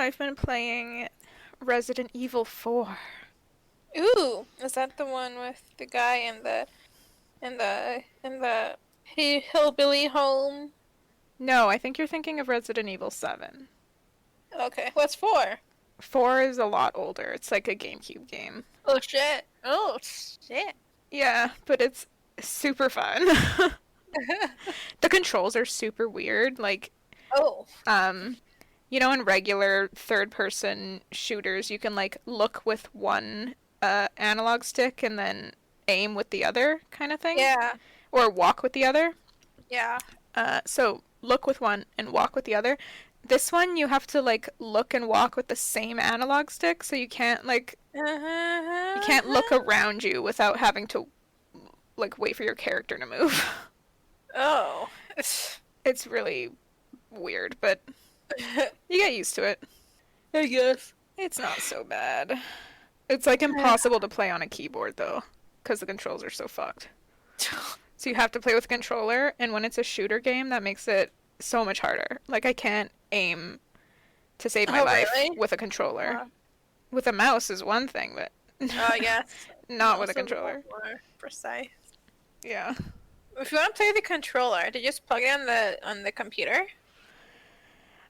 I've been playing Resident Evil 4. Ooh, is that the one with the guy in the hillbilly home? No, I think you're thinking of Resident Evil 7. Okay, what's 4? 4 is a lot older. It's like a GameCube game. Oh shit. Oh shit. Yeah, but it's super fun. The controls are super weird. Like, Oh. um, in regular third-person shooters, you can like look with one analog stick and then aim with the other kind of thing, Yeah. or walk with the other. Yeah. So look with one and walk with the other. This one you have to like look and walk with the same analog stick, so you can't look around you without having to like wait for your character to move. Oh. It's really weird, but you get used to it. I guess. It's not so bad. It's like impossible to play on a keyboard though, because the controls are so fucked. So you have to play with a controller, and when it's a shooter game, that makes it so much harder. Like, I can't aim to save my life really? with a controller. With a mouse is one thing, but Yes. not with a Also controller. more precise. Yeah. If you want to play the controller, to just plug it on the computer.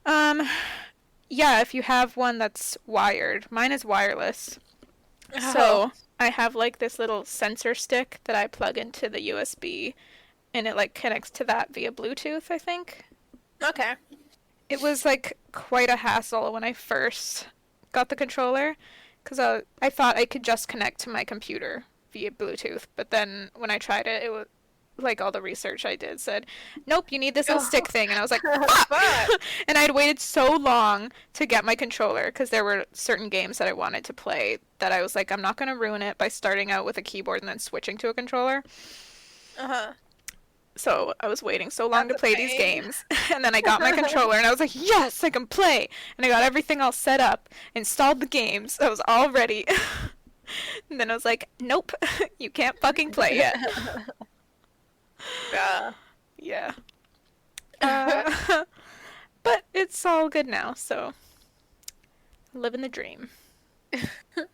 Yeah, if you have one that's wired. Mine is wireless. Oh. So I have like this little sensor stick that I plug into the USB, and it like connects to that via Bluetooth, I think. Okay. It was like quite a hassle when I first got the controller, because I thought I could just connect to my computer via Bluetooth, but then when I tried it, it was like all the research I did said, nope, you need this little stick thing, and I was like, fuck! And I'd waited so long to get my controller, because there were certain games that I wanted to play that I was like, I'm not going to ruin it by starting out with a keyboard and then switching to a controller. Uh-huh. So I was waiting so long That's to play these games, and then I got my controller, and I was like, yes, I can play! And I got everything all set up, installed the games, I was all ready. And then I was like, nope, you can't fucking play yet. Yeah. But it's all good now, so living the dream. What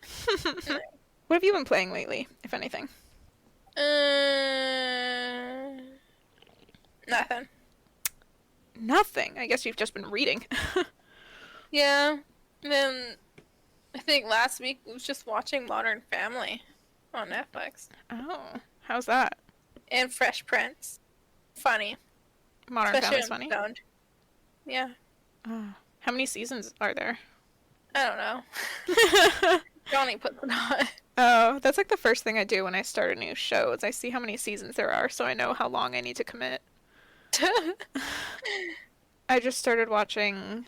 have you been playing lately, if anything? Nothing. Nothing. I guess you've just been reading. Yeah. Then I think last week was just watching Modern Family on Netflix. Oh, how's that? And Fresh Prince. Funny. Modern Especially Family's funny? stoned. Yeah. How many seasons are there? I don't know. Johnny puts it on. Oh, that's like the first thing I do when I start a new show is I see how many seasons there are so I know how long I need to commit. I just started watching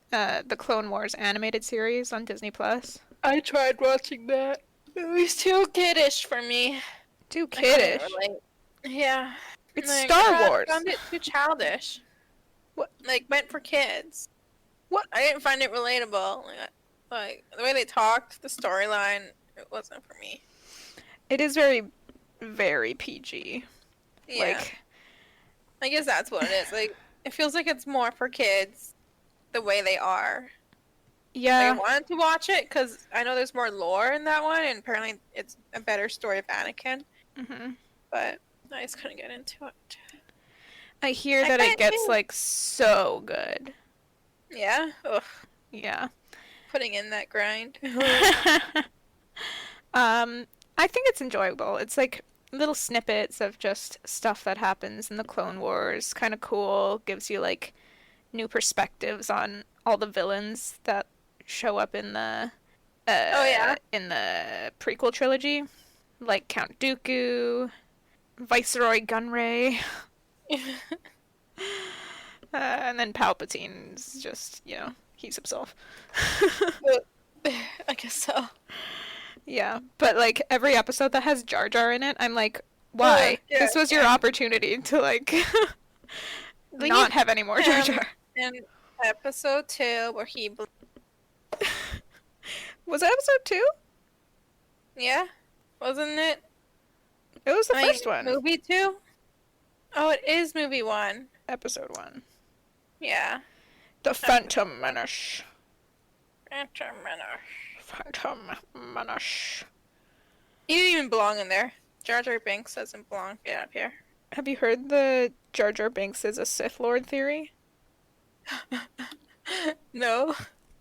the Clone Wars animated series on Disney Plus. I tried watching that. It was too kiddish for me. Too kiddish? Yeah. It's Like, Star Wars. I found it too childish. What? Like, meant for kids. What? I didn't find it relatable. Like the way they talked, the storyline, it wasn't for me. It is very, very PG. Yeah. Like, I guess that's what it is. Like, it feels like it's more for kids, the way they are. yeah. I wanted to watch it because I know there's more lore in that one, and apparently it's a better story of Anakin. Mm-hmm. But I just couldn't get into it. I hear that it gets, like, so good. Yeah? Ugh. Yeah. Putting in that grind. I think it's enjoyable. It's, like, little snippets of just stuff that happens in the Clone Wars. Kind of cool. Gives you, like, new perspectives on all the villains that show up in the in the prequel trilogy, like Count Dooku, Viceroy Gunray, and then Palpatine's just, he's himself. I guess so. Yeah, but like every episode that has Jar Jar in it, I'm like, why? Yeah, this was your opportunity to like not have any more Jar Jar. In episode 2, where he... Was it episode 2? Yeah? Wasn't it? It was the first one. Movie 2? Oh, it is movie 1. Episode 1. Yeah. The Phantom Menace. Phantom Menace. Phantom Menace. He didn't even belong in there. Jar Jar Binks doesn't belong. Get up here. Have you heard the Jar Jar Binks is a Sith Lord theory? No.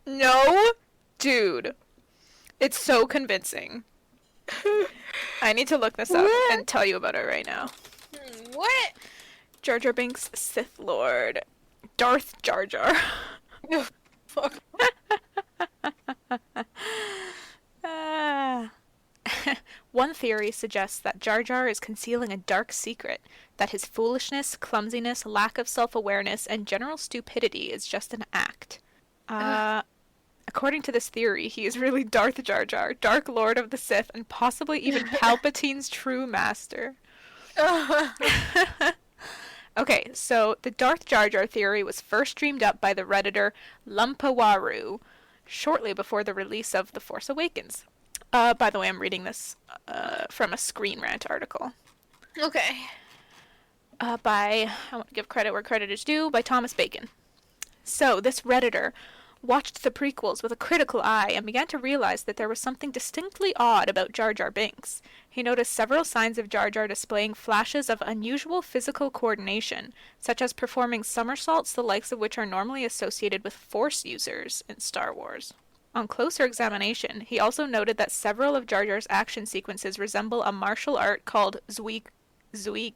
No? Dude. It's so convincing. I need to look this up and tell you about it right now. What? Jar Jar Binks, Sith Lord. Darth Jar Jar. Fuck. One theory suggests that Jar Jar is concealing a dark secret, that his foolishness, clumsiness, lack of self-awareness, and general stupidity is just an act. According to this theory, he is really Darth Jar Jar, Dark Lord of the Sith, and possibly even Palpatine's true master. Okay, so the Darth Jar Jar theory was first dreamed up by the Redditor Lumpawaru shortly before the release of The Force Awakens. By the way, I'm reading this from a Screen Rant article. Okay. I want to give credit where credit is due, by Thomas Bacon. So, this Redditor watched the prequels with a critical eye and began to realize that there was something distinctly odd about Jar Jar Binks. He noticed several signs of Jar Jar displaying flashes of unusual physical coordination, such as performing somersaults, the likes of which are normally associated with Force users in Star Wars. On closer examination, he also noted that several of Jar Jar's action sequences resemble a martial art called Zui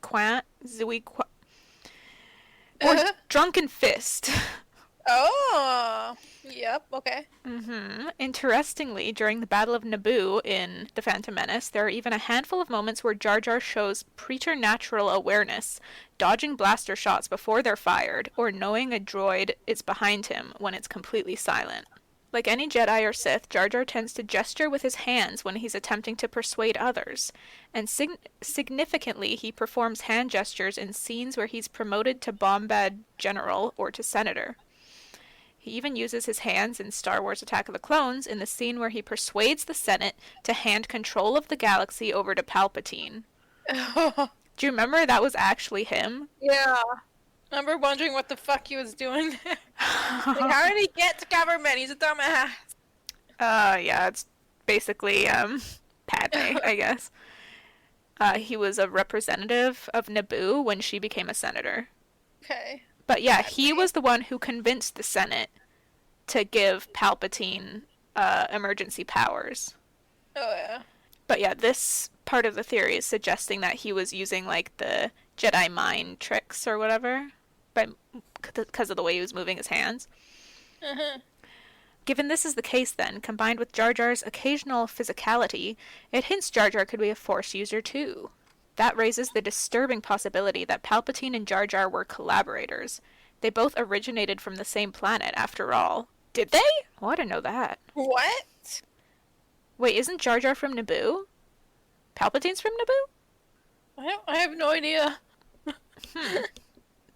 Quan, or Drunken Fist. Oh. Yep. Okay. Interestingly, during the Battle of Naboo in The Phantom Menace, there are even a handful of moments where Jar Jar shows preternatural awareness, dodging blaster shots before they're fired, or knowing a droid is behind him when it's completely silent. Like any Jedi or Sith, Jar Jar tends to gesture with his hands when he's attempting to persuade others, and significantly he performs hand gestures in scenes where he's promoted to Bombad General or to Senator. He even uses his hands in Star Wars Attack of the Clones in the scene where he persuades the Senate to hand control of the galaxy over to Palpatine. Do you remember that was actually him? Yeah. I remember wondering what the fuck he was doing there. Like, how did he get to government? He's a dumbass. Yeah, it's basically, Padme, I guess. He was a representative of Naboo when she became a senator. Okay. But yeah, he was the one who convinced the Senate to give Palpatine emergency powers. Oh, yeah. But yeah, this part of the theory is suggesting that he was using, like, the Jedi mind tricks or whatever, because of the way he was moving his hands. Given this is the case then, combined with Jar Jar's occasional physicality, it hints Jar Jar could be a Force user too. That raises the disturbing possibility that Palpatine and Jar Jar were collaborators. They both originated from the same planet, after all. Did they? Oh, I didn't know that. What? Wait, isn't Jar Jar from Naboo? Palpatine's from Naboo? I have no idea.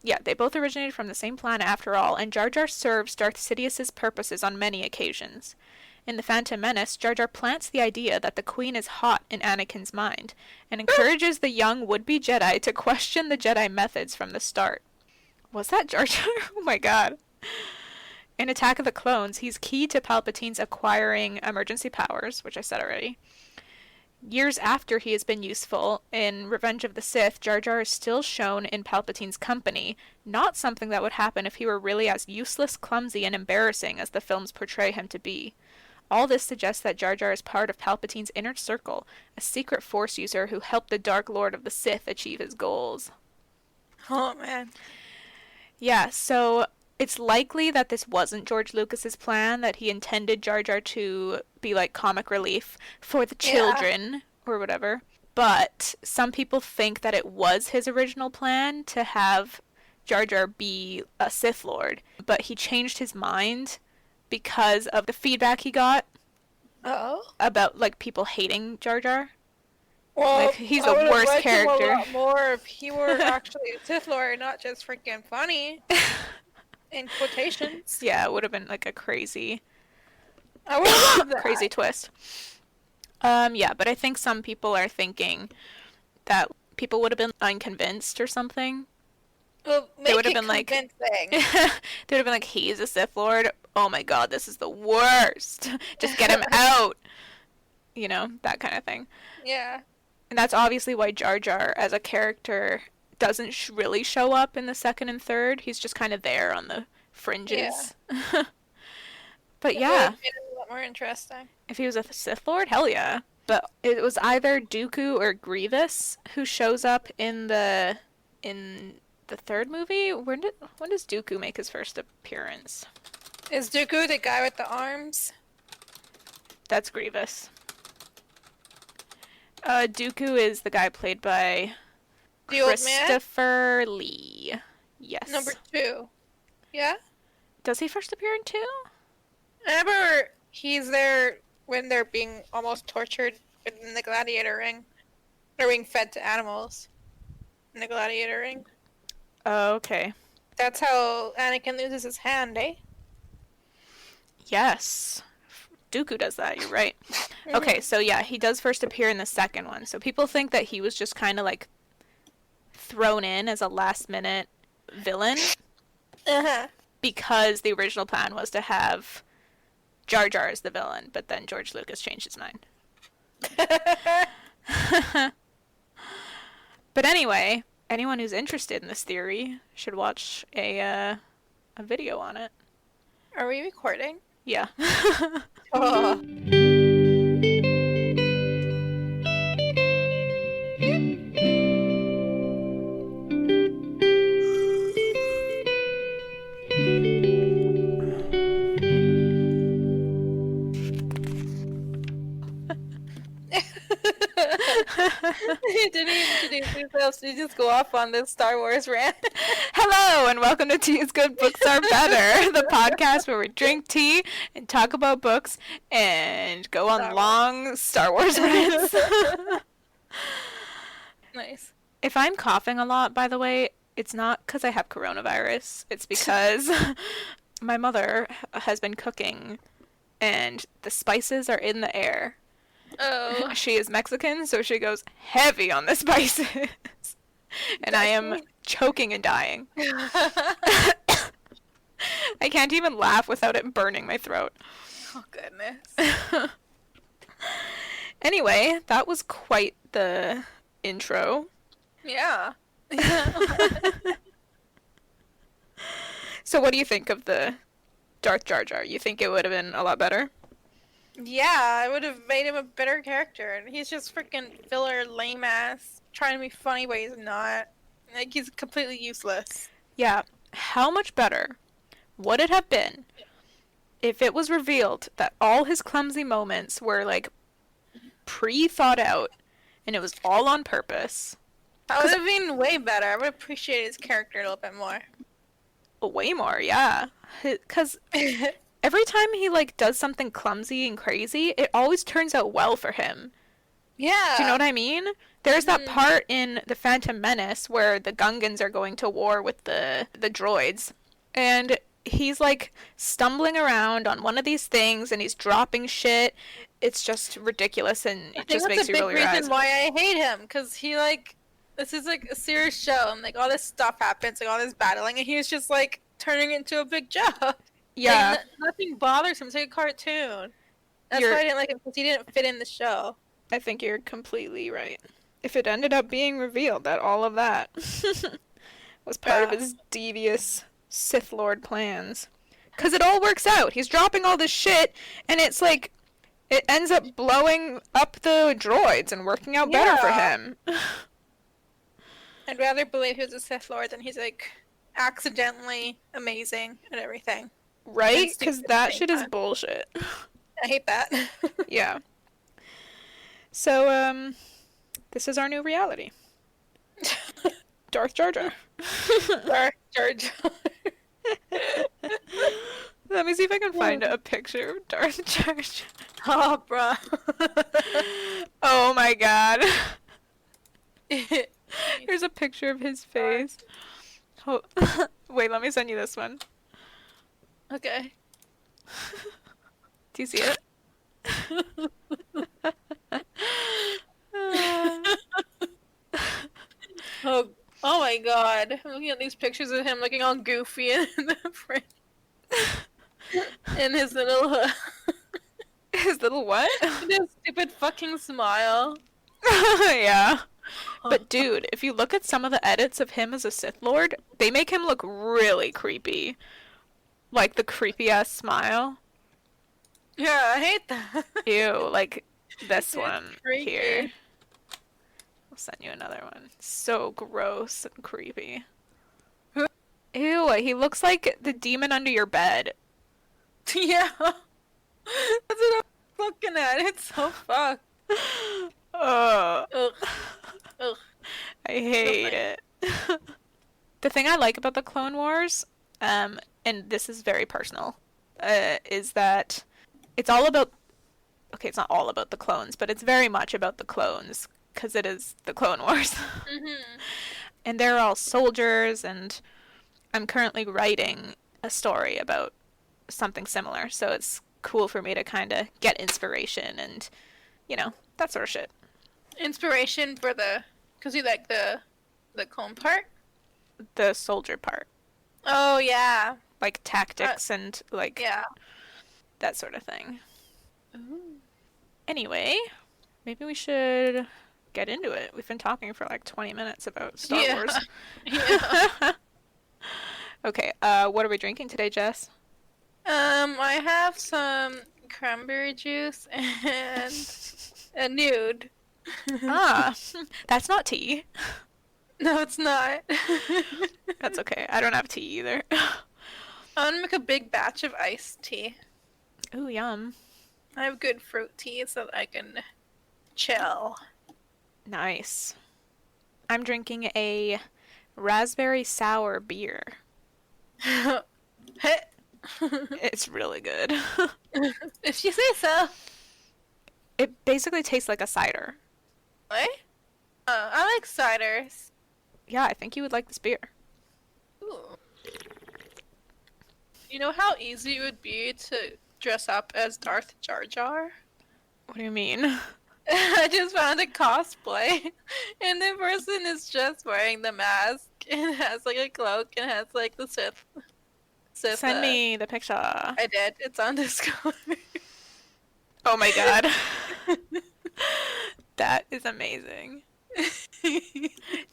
Yeah, they both originated from the same planet, after all, and Jar Jar serves Darth Sidious's purposes on many occasions. In The Phantom Menace, Jar Jar plants the idea that the Queen is hot in Anakin's mind, and encourages the young would-be Jedi to question the Jedi methods from the start. Was that Jar Jar? Oh my god. In Attack of the Clones, he's key to Palpatine's acquiring emergency powers, which I said already. Years after he has been useful, in Revenge of the Sith, Jar Jar is still shown in Palpatine's company, not something that would happen if he were really as useless, clumsy, and embarrassing as the films portray him to be. All this suggests that Jar Jar is part of Palpatine's inner circle, a secret Force user who helped the Dark Lord of the Sith achieve his goals. Oh, man. Yeah, so it's likely that this wasn't George Lucas's plan, that he intended Jar Jar to be like comic relief for the children or whatever. But some people think that it was his original plan to have Jar Jar be a Sith Lord, but he changed his mind because of the feedback he got about like people hating Jar Jar. Well, like he's the worst character. A lot more if he were actually a Sith Lord, not just freaking funny. In quotations. Yeah, it would have been like a crazy, I would have loved that. crazy twist. Yeah, but I think some people are thinking that people would have been unconvinced or something. Well, They would have been convincing. like, they would have been like, he's a Sith Lord, oh my god, this is the worst. Just get him out. You know, that kind of thing. Yeah. And that's obviously why Jar Jar as a character doesn't really show up in the second and third. He's just kind of there on the fringes. Yeah. But It yeah, would have made it a lot more interesting. if he was a Sith Lord, hell yeah. But it was either Dooku or Grievous who shows up in the third movie. When does Dooku make his first appearance? Is Dooku the guy with the arms? That's Grievous. Dooku is the guy played by The old man? Christopher Lee. Yes. Number 2. Yeah? Does he first appear in 2? I remember he's there when they're being almost tortured in the gladiator ring. They're being fed to animals in the gladiator ring. Oh, okay. That's how Anakin loses his hand, eh? Yes. Dooku does that, you're right. Okay, so yeah, he does first appear in the second one. So people think that he was just kind of like thrown in as a last minute villain Uh-huh. because the original plan was to have Jar Jar as the villain, but then George Lucas changed his mind. But anyway, anyone who's interested in this theory should watch a video on it. Are we recording? Yeah. Oh. He didn't introduce himself, so you just go off on this Star Wars rant. Hello, and welcome to Tea's Good Books Are Better, the podcast where we drink tea and talk about books and go on long Star Wars rants. Nice. If I'm coughing a lot, by the way, it's not because I have coronavirus. It's because my mother has been cooking and the spices are in the air. Oh. She is Mexican, so she goes heavy on the spices. And I am choking and dying. I can't even laugh without it burning my throat. Oh, goodness. Anyway, that was quite the intro. Yeah. So what do you think of the Darth Jar Jar? You think it would have been a lot better? Yeah, I would have made him a better character. And he's just freaking filler, lame ass, trying to be funny, but he's not. Like, he's completely useless. Yeah. How much better would it have been if it was revealed that all his clumsy moments were, like, pre-thought out and it was all on purpose? That would have been way better. I would appreciate his character a little bit more. Way more, yeah. Because every time he, like, does something clumsy and crazy, it always turns out well for him. Yeah. Do you know what I mean? There's that part in The Phantom Menace where the Gungans are going to war with the droids. And he's, like, stumbling around on one of these things and he's dropping shit. It's just ridiculous and it just makes you roll your eyes. That's a big reason why I hate him. Because he, like, this is, like, a serious show. And, like, all this stuff happens, like, all this battling. And he's just, like, turning into a big joke. Yeah. Like, nothing bothers him. It's like a cartoon. That's why I didn't like him, because he didn't fit in the show. I think you're completely right. If it ended up being revealed that all of that was part of his devious Sith Lord plans. Because it all works out. He's dropping all this shit, and it's like, it ends up blowing up the droids and working out better for him. I'd rather believe he was a Sith Lord than he's, like, accidentally amazing at everything. Right? Because that shit is time. bullshit. I hate that. Yeah. So, this is our new reality. Darth Jar Jar. Darth Jar Jar. Let me see if I can find a picture of Darth Jar Jar. Oh, bruh. Oh my god. Here's a picture of his face. Oh. Wait, let me send you this one. Okay. Do you see it? Oh my god. I'm looking at these pictures of him looking all goofy in the print. And his little His little what? his stupid fucking smile. Yeah. But dude, if you look at some of the edits of him as a Sith Lord, they make him look really creepy. Like the creepy ass smile. Yeah, I hate that. Ew, like this It's one creepy. here. I'll send you another one. So gross and creepy. Who- Ew, he looks like the demon under your bed. Yeah. That's what I'm looking at. It's so fucked. Ugh. Ugh. Ugh. I hate it. The thing I like about the Clone Wars, and this is very personal, is that it's all about. Okay, it's not all about the clones, but it's very much about the clones because it is the Clone Wars, Mm-hmm. and they're all soldiers. And I'm currently writing a story about something similar, so it's cool for me to kind of get inspiration and, that sort of shit. Inspiration for the, cause you like the clone part. The soldier part, Oh yeah. like tactics and like Yeah. that sort of thing. Anyway, maybe we should get into it. We've been talking for like 20 minutes about Star Yeah. Wars. Yeah. Okay, what are we drinking today, Jess? I have some cranberry juice and a nude. Ah, that's not tea. No, it's not. That's okay. I don't have tea either. I want to make a big batch of iced tea. Ooh, yum. I have good fruit tea so that I can chill. Nice. I'm drinking a raspberry sour beer. Hey. It's really good. If you say so. It basically tastes like a cider. What? I like ciders. Yeah, I think you would like this beer. Ooh. You know how easy it would be to dress up as Darth Jar Jar? What do you mean? I just found a cosplay, and the person is just wearing the mask and has like a cloak and has like the Sith. Send me the picture. I did. It's on Discord. Oh my god. That is amazing.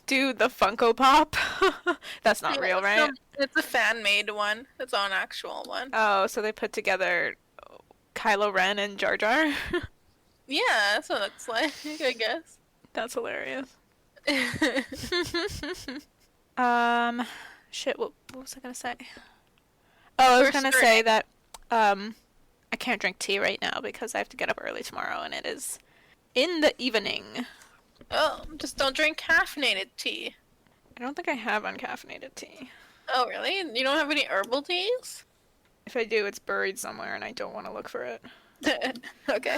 Dude, the Funko Pop. That's not real, right? It's a fan made one. It's an actual one. Oh, so they put together Kylo Ren and Jar Jar? Yeah, that's what it looks like, I guess. That's hilarious. Shit, what was I gonna say? Oh, I was We're gonna starting. say that, I can't drink tea right now because I have to get up early tomorrow and it is in the evening. Oh, just don't drink caffeinated tea. I don't think I have uncaffeinated tea. Oh, really? You don't have any herbal teas? If I do, it's buried somewhere and I don't want to look for it. Okay.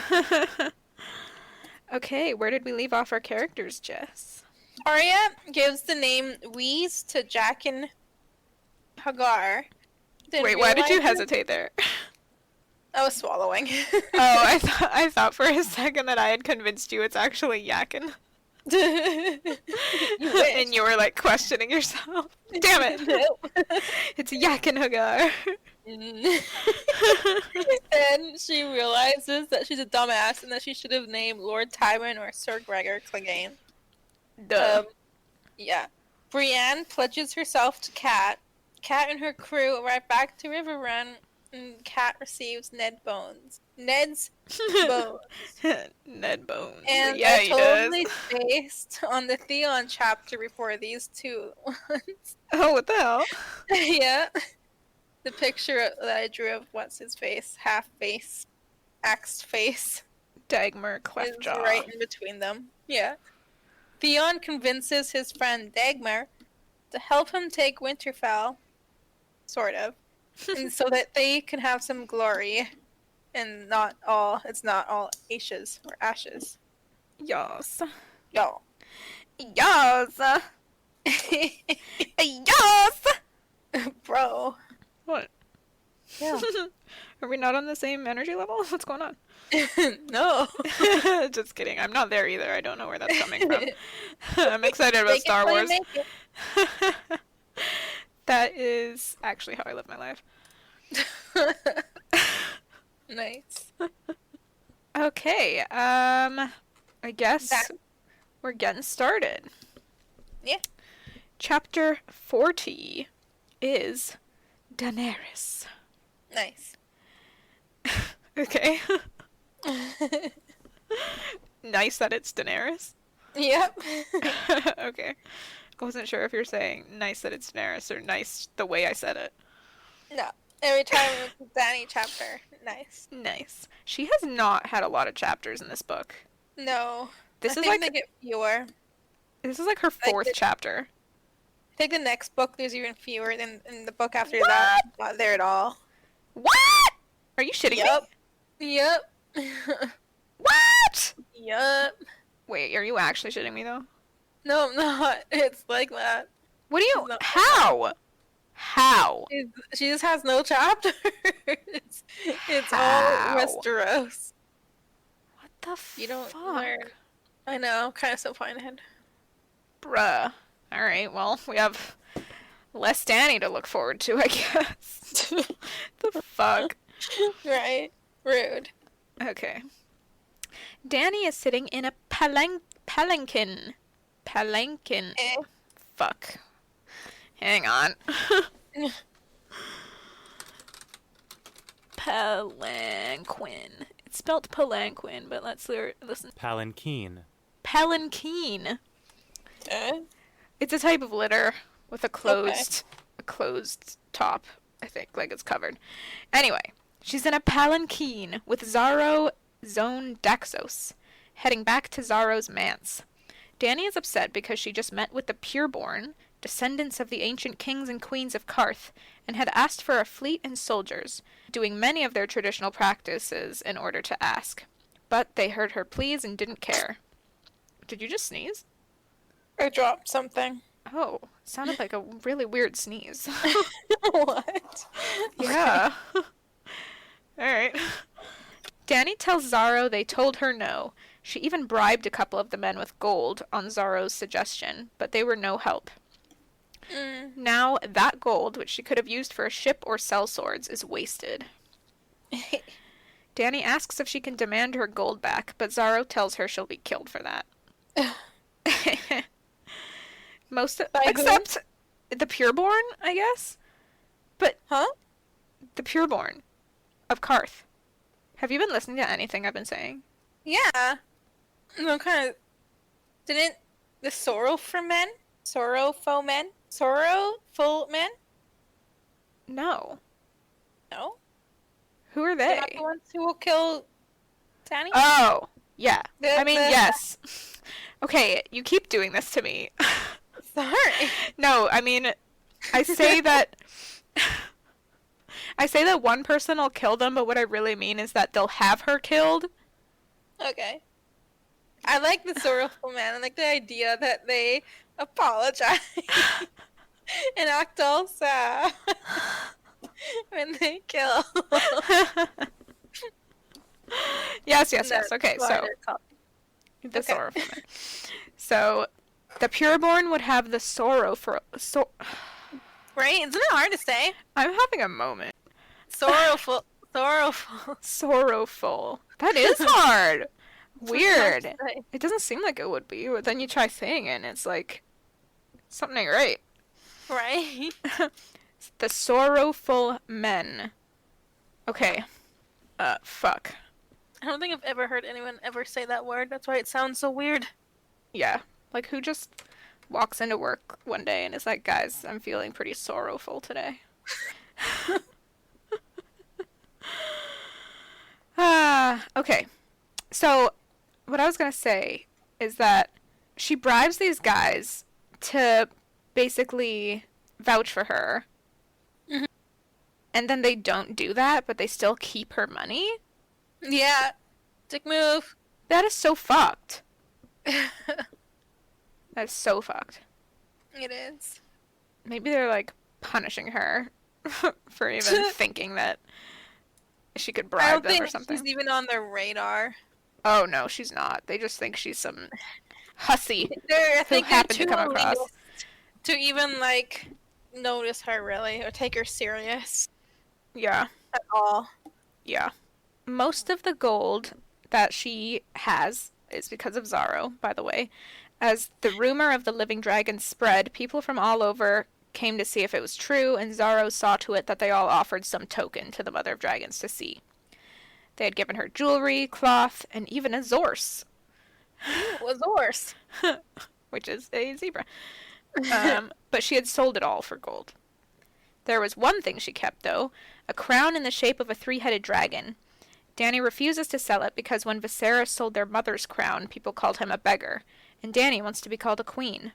Okay, where did we leave off our characters, Jess? Arya gives the name Wheeze to Jaqen Hagar. then Wait, why did you realizes- hestate there? I was swallowing. Oh, I thought for a second that I had convinced you it's actually Yakin. You And you were like questioning yourself. Damn it. Nope. It's Yakin Hagar. Then she realizes that she's a dumbass and that she should have named Lord Tywin or Sir Gregor Clegane. Duh. Yeah. Brienne pledges herself to Kat. Kat and her crew arrive back to Riverrun, and Kat receives Ned Bones. Ned's bones. Ned Bones. And Yeah, they're he totally does. based on the Theon chapter before these two ones. Oh, what the hell? Yeah. The picture that I drew of what's his face, half face, axed face, Dagmar is Cleftjaw. right in between them. Yeah. Theon convinces his friend Dagmar to help him take Winterfell, sort of, and so that they can have some glory, and it's not all ashes or ashes. Yes. Yo. Yes. Yes. Bro. What? Yeah. Are we not on the same energy level? What's going on? No. Just kidding. I'm not there either. I don't know where that's coming from. I'm excited about Make it Star till you Wars. make it. That is actually how I live my life. Nice. Okay, I guess That- we're getting started. Yeah. Chapter 40 is Daenerys. Nice. Okay. Nice that it's Daenerys. Yep. Okay. I wasn't sure if you're saying nice that it's Daenerys or nice the way I said it. No. Every time it's a Dany chapter. Nice. Nice. She has not had a lot of chapters in this book. No. This I is think like they get fewer. this is like her Like fourth the- chapter. I think the next book there's even fewer than in the book after What? that. Not there at all. What? Are you shitting Yep. me? Yep. What? Yep. Wait, are you actually shitting me though? No, I'm not. It's like that. What do you? No. How? How? She just has no chapters. It's How? all Westeros. What the fuck? You don't learn. I know, kind of disappointed. Bruh. Alright, well, we have less Dany to look forward to, I guess. The fuck? Right? Rude. Okay. Dany is sitting in a palanquin. Palanquin. Eh. Fuck. Hang on. Palanquin. It's spelled palanquin, but let's listen. Palanquin. Palanquin. Eh? It's a type of litter with a closed top, I think, like it's covered. Anyway, she's in a palanquin with Zaro Zone Daxos, heading back to Zaro's manse. Dany is upset because she just met with the Pureborn, descendants of the ancient kings and queens of Karth, and had asked for a fleet and soldiers, doing many of their traditional practices in order to ask. But they heard her pleas and didn't care. Did you just sneeze? I dropped something. Oh, it sounded like a really weird sneeze. What? Yeah. Alright. Dany tells Zaro they told her no. She even bribed a couple of the men with gold on Zaro's suggestion, but they were no help. Mm. Now, that gold, which she could have used for a ship or sell swords, is wasted. Dany asks if she can demand her gold back, but Zaro tells her she'll be killed for that. By who? Except the Pureborn, I guess? But Huh? the Pureborn of Karth. Have you been listening to anything I've been saying? Yeah. No, kind of. Didn't the sorrowful men? Sorrowful men? Sorrowful men? No. No? Who are They're they? not the ones who will kill Dany? Oh, yeah. The- I mean, the- yes. Okay, you keep doing this to me. Sorry. No, I mean, I say that I say that one person will kill them, but what I really mean is that they'll have her killed. Okay. I like the sorrowful man. I like the idea that they apologize and act all sad when they kill. Yes. Okay, That's so why they're called- the Okay. sorrowful man. So the pureborn would have the sorrow for Right? Isn't it hard to say? I'm having a moment. Sorrowful. Sorrowful. Sorrowful. That is hard. Weird. It's hard to say. It doesn't seem like it would be, but then you try saying it and it's like something ain't right. Right? The sorrowful men. Okay. Fuck. I don't think I've ever heard anyone ever say that word. That's why it sounds so weird. Yeah. Like who just walks into work one day and is like, guys, I'm feeling pretty sorrowful today. Okay. So, what I was gonna say is that she bribes these guys to basically vouch for her. Mhm. And then they don't do that, but they still keep her money? Yeah. Dick move. That is so fucked. That's so fucked. It is. Maybe they're like punishing her for even thinking that she could I bribe don't them think or something. she's even on their radar. Oh no, she's not. They just think she's some hussy I who think they're happened to too come across. elitist to even like notice her really or take her serious Yeah, at all. yeah. most of the gold that she has is because of Zaro, by the way. As the rumor of the living dragon spread, people from all over came to see if it was true, and Zaro saw to it that they all offered some token to the Mother of Dragons to see. They had given her jewelry, cloth, and even a Zorse, Was horse. which is a zebra. But she had sold it all for gold. There was one thing she kept, though, a crown in the shape of a three-headed dragon. Dany refuses to sell it because when Viserys sold their mother's crown, people called him a beggar, and Dany wants to be called a queen.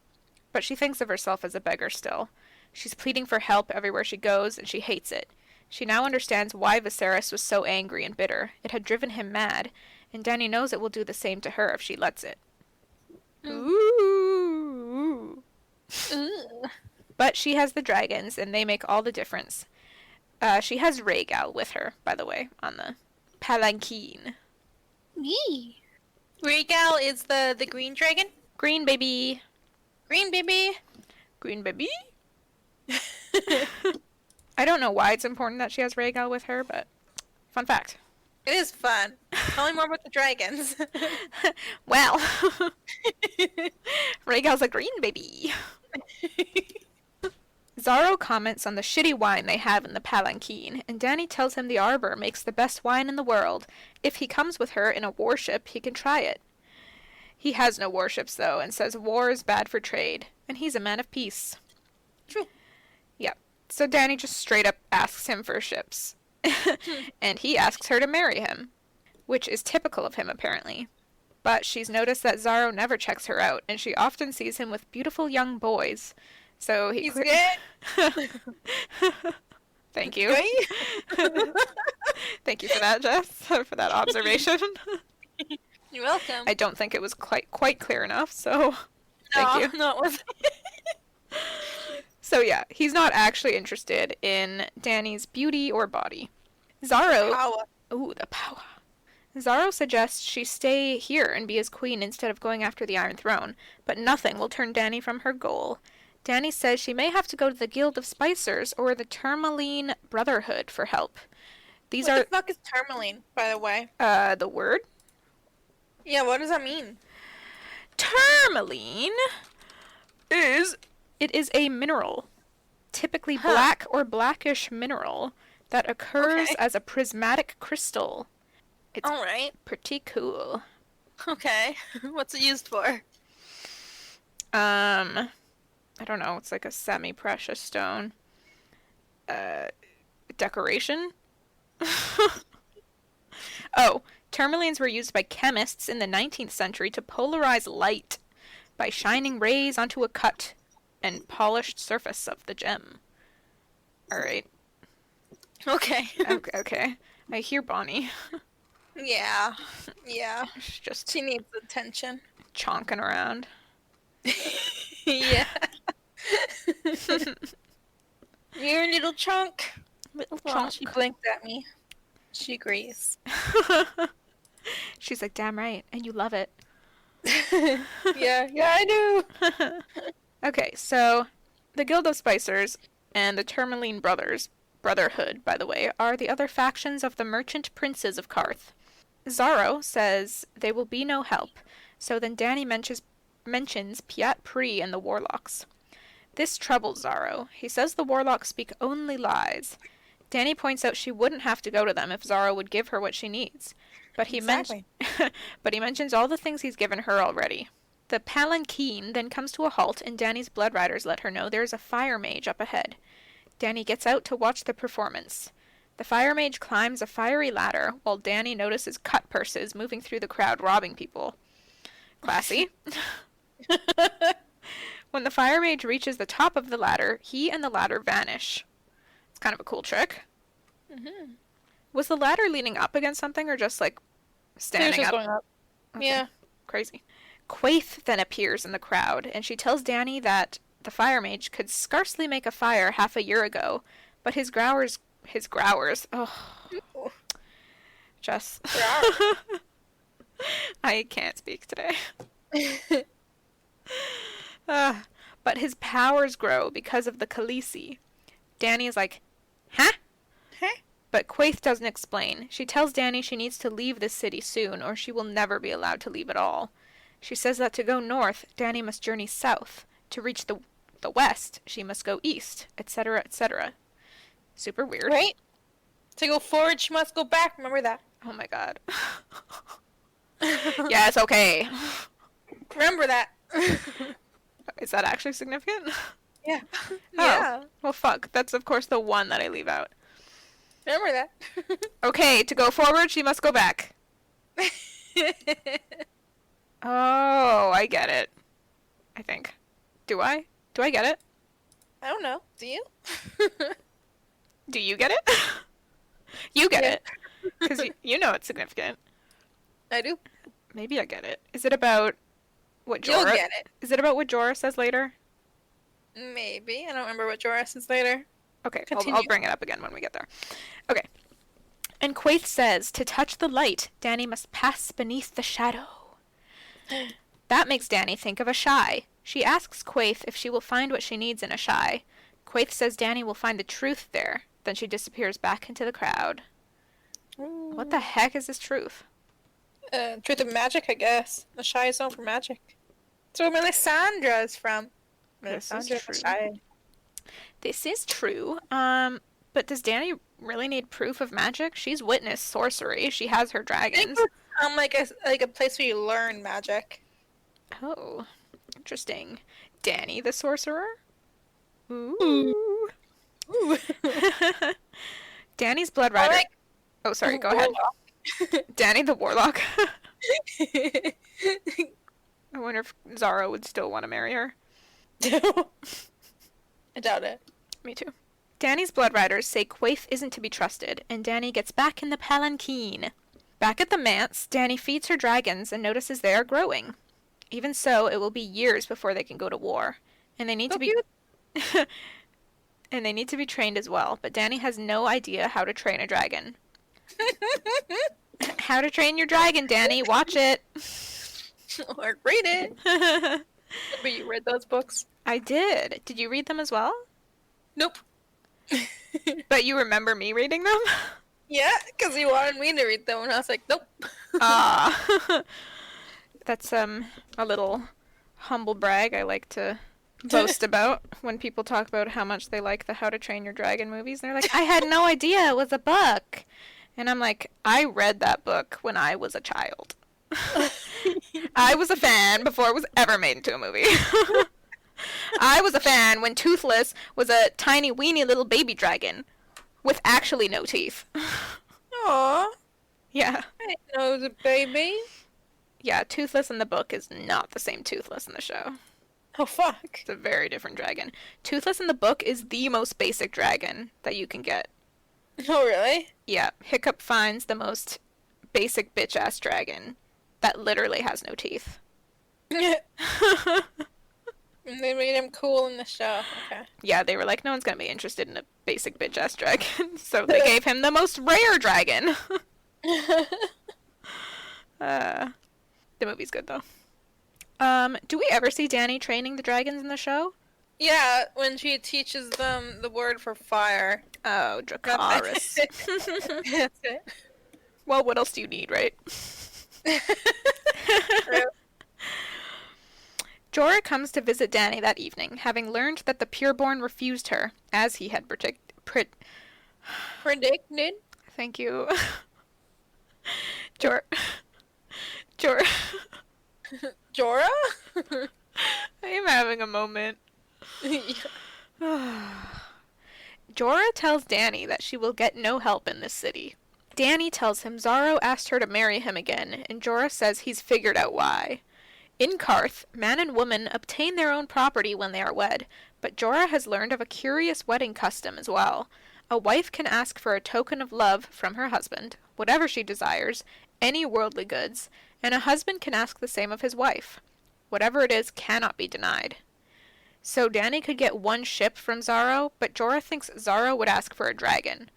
But she thinks of herself as a beggar still. She's pleading for help everywhere she goes, and she hates it. She now understands why Viserys was so angry and bitter. It had driven him mad, and Dany knows it will do the same to her if she lets it. Ooh. Ooh. But she has the dragons, and they make all the difference. She has Rhaegal with her, by the way, on the palanquin. Yee. Rhaegal is the green dragon? Green baby. Green baby. Green baby. I don't know why it's important that she has Rhaegal with her, but fun fact. It is fun. Tell me more about the dragons. Well, Rhaegal's a green baby. Zaro comments on the shitty wine they have in the palanquin, and Dany tells him the arbor makes the best wine in the world. If he comes with her in a warship, he can try it. He has no warships, though, and says war is bad for trade, and he's a man of peace. True. Yep. So Dany just straight up asks him for ships. And he asks her to marry him, which is typical of him, apparently. But she's noticed that Zaro never checks her out, and she often sees him with beautiful young boys. So He's gay. Thank you. Thank you for that, Jess, for that observation. You're welcome. I don't think it was quite clear enough, so thank you. No, it wasn't. So yeah, he's not actually interested in Dany's beauty or body. Zaro... Power. Ooh, the power. Zaro suggests she stay here and be his queen instead of going after the Iron Throne, but nothing will turn Dany from her goal. Dany says she may have to go to the Guild of Spicers or the Tourmaline Brotherhood for help. These What are... the fuck is tourmaline, by the way? The word? Yeah, what does that mean? Tourmaline is... It is a mineral, typically black or blackish mineral, that occurs as a prismatic crystal. It's Alright. pretty cool. Okay. What's it used for? I don't know, it's like a semi-precious stone. Decoration? Oh, tourmalines were used by chemists in the 19th century to polarize light by shining rays onto a cut and polished surface of the gem. Alright. Okay. Okay. I hear Bonnie. Yeah. Yeah. She's just She needs attention. chonking around. Yeah. You're a little chunk. Little Well, she blinked at me. She agrees. She's like, damn right, and you love it. Yeah, I do. Okay, so the Guild of Spicers and the Tourmaline Brotherhood, by the way, are the other factions of the merchant princes of Karth. Zaro says they will be no help, so then Dany mentions Pyat Pri and the Warlocks. This troubles Zaro. He says the Warlocks speak only lies. Dany points out she wouldn't have to go to them if Zaro would give her what she needs. But he mentions all the things he's given her already. The palanquin then comes to a halt, and Dany's blood riders let her know there's a fire mage up ahead. Dany gets out to watch the performance. The fire mage climbs a fiery ladder, while Dany notices cut purses moving through the crowd robbing people. Classy. When the fire mage reaches the top of the ladder, he and the ladder vanish. It's kind of a cool trick. Mm-hmm. Was the ladder leaning up against something, or just, like, standing up? Going up. Okay. Yeah. Crazy. Quaithe then appears in the crowd, and she tells Dany that the fire mage could scarcely make a fire half a year ago, but his growers, oh, Ooh. Jess. Growers. I can't speak today. But his powers grow because of the Khaleesi. Dany is like, huh? Huh? But Quaithe doesn't explain. She tells Danny she needs to leave this city soon, or she will never be allowed to leave at all. She says that to go north, Danny must journey south. To reach the west, she must go east, etc., etc. Super weird. Right? To go forward, she must go back. Remember that. Oh my god. Yes, okay. Remember that. Is that actually significant? Yeah. Oh. Yeah. Well, fuck. That's, of course, the one that I leave out. Remember that. Okay, to go forward, she must go back. Oh, I get it. I think. Do I? Do I get it? I don't know. Do you? Do you get it? You get Yeah. it. Because you know it's significant. I do. Maybe I get it. Is it about what You'll Jorah... get it. Is it about what Jorah says later? Maybe. I don't remember what Jorah says later. Okay, I'll Continue. bring it up again when we get there. Okay. And Quaithe says, to touch the light, Danny must pass beneath the shadow. That makes Danny think of Ashai. She asks Quaithe if she will find what she needs in Ashai. Quaithe says Danny will find the truth there. Then she disappears back into the crowd. What the heck is this truth? Truth of Magic, I guess. The Shy is known for magic. That's where Melisandre is from. This is Melisandre true. Shy. This is true. But does Danny really need proof of magic? She's witnessed sorcery. She has her I think dragons. it's like a place where you learn magic. Oh, interesting. Danny the sorcerer? Ooh. Ooh. Danny's blood rider. like- Oh, sorry, go ahead. Danny the warlock. I wonder if Zara would still want to marry her. I doubt it. Me too. Danny's blood riders say Quaithe isn't to be trusted, and Danny gets back in the palanquin. Back at the manse, Danny feeds her dragons and notices they are growing. Even so, it will be years before they can go to war, and they need So to be and they need to be trained as well. But Danny has no idea how to train a dragon. How to Train Your Dragon, Danny. Watch it. Or read it. But you read those books? I did. Did you read them as well? Nope. But you remember me reading them? Yeah, because you wanted me to read them, and I was like, nope. Ah. That's a little humble brag I like to boast about when people talk about how much they like the How to Train Your Dragon movies. And they're like, I had no idea it was a book. And I'm like, I read that book when I was a child. I was a fan before it was ever made into a movie. I was a fan when Toothless was a tiny weeny little baby dragon with actually no teeth. Aww. Yeah. I didn't know it was a baby. Yeah, Toothless in the book is not the same Toothless in the show. Oh, fuck. It's a very different dragon. Toothless in the book is the most basic dragon that you can get. Oh, really? Yeah, Hiccup finds the most basic bitch-ass dragon that literally has no teeth. They made him cool in the show. Okay. Yeah, they were like, no one's gonna be interested in a basic bitch-ass dragon, so they gave him the most rare dragon. The movie's good, though. Do we ever see Danny training the dragons in the show? Yeah, when she teaches them the word for fire. Oh, Dracarys. That's it. Well, what else do you need, right? True. Jorah comes to visit Danny that evening, having learned that the Pureborn refused her, as he had Predicted? Thank you. Jorah. Jorah? I am having a moment. Yeah. Jorah tells Danny that she will get no help in this city. Danny tells him Xaro asked her to marry him again, and Jorah says he's figured out why. In Qarth, man and woman obtain their own property when they are wed, but Jorah has learned of a curious wedding custom as well. A wife can ask for a token of love from her husband, whatever she desires, any worldly goods, and a husband can ask the same of his wife. Whatever it is cannot be denied. So Danny could get one ship from Xaro, but Jorah thinks Xaro would ask for a dragon.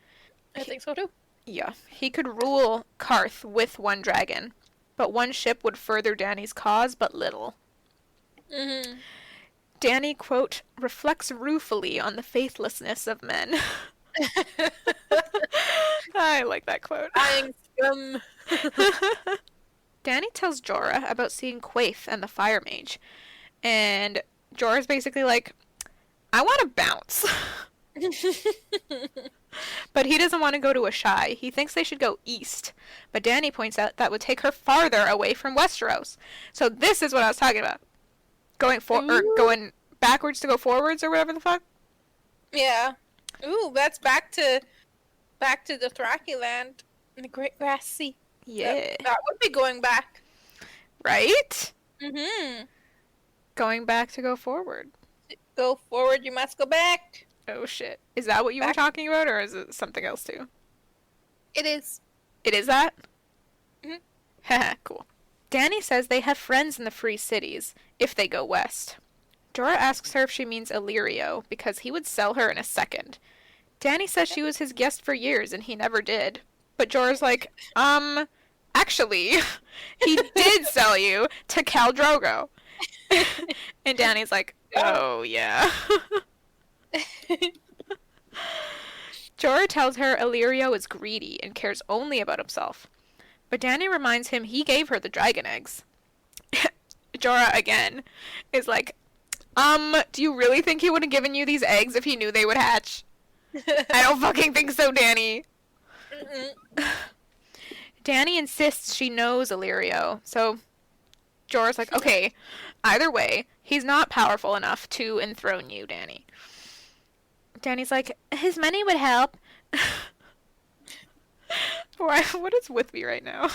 I think so too. Yeah, he could rule Qarth with one dragon, but one ship would further Danny's cause but little. Mm-hmm. Danny, quote, reflects ruefully on the faithlessness of men. I like that quote. Dying scum. Danny tells Jorah about seeing Quaithe and the Fire Mage, and Jorah's basically like, I want to bounce. But he doesn't want to go to Ashai. He thinks they should go east. But Danny points out that would take her farther away from Westeros. So this is what I was talking about. Going backwards to go forwards or whatever the fuck. Yeah. Ooh, that's back to the Thraki land in the Great Grass Sea. Yeah. That would be going back. Right? Mm-hmm. Going back to go forward. Go forward, you must go back. Oh shit. Is that what you were Back. talking about, or is it something else too? It is. It is that? Mhm. Haha, cool. Danny says they have friends in the Free Cities, if they go west. Jorah asks her if she means Illyrio, because he would sell her in a second. Danny says she was his guest for years, and he never did. But Jorah's like, actually, he did sell you to Khal Drogo. And Danny's like, oh, yeah. Jorah tells her Illyrio is greedy and cares only about himself. But Danny reminds him he gave her the dragon eggs. Jorah, again, is like, do you really think he would have given you these eggs if he knew they would hatch? I don't fucking think so, Danny. Danny insists she knows Illyrio, so Jorah's like, okay, either way, he's not powerful enough to enthrone you, Danny. Danny's like, his money would help. Why? What is with me right now?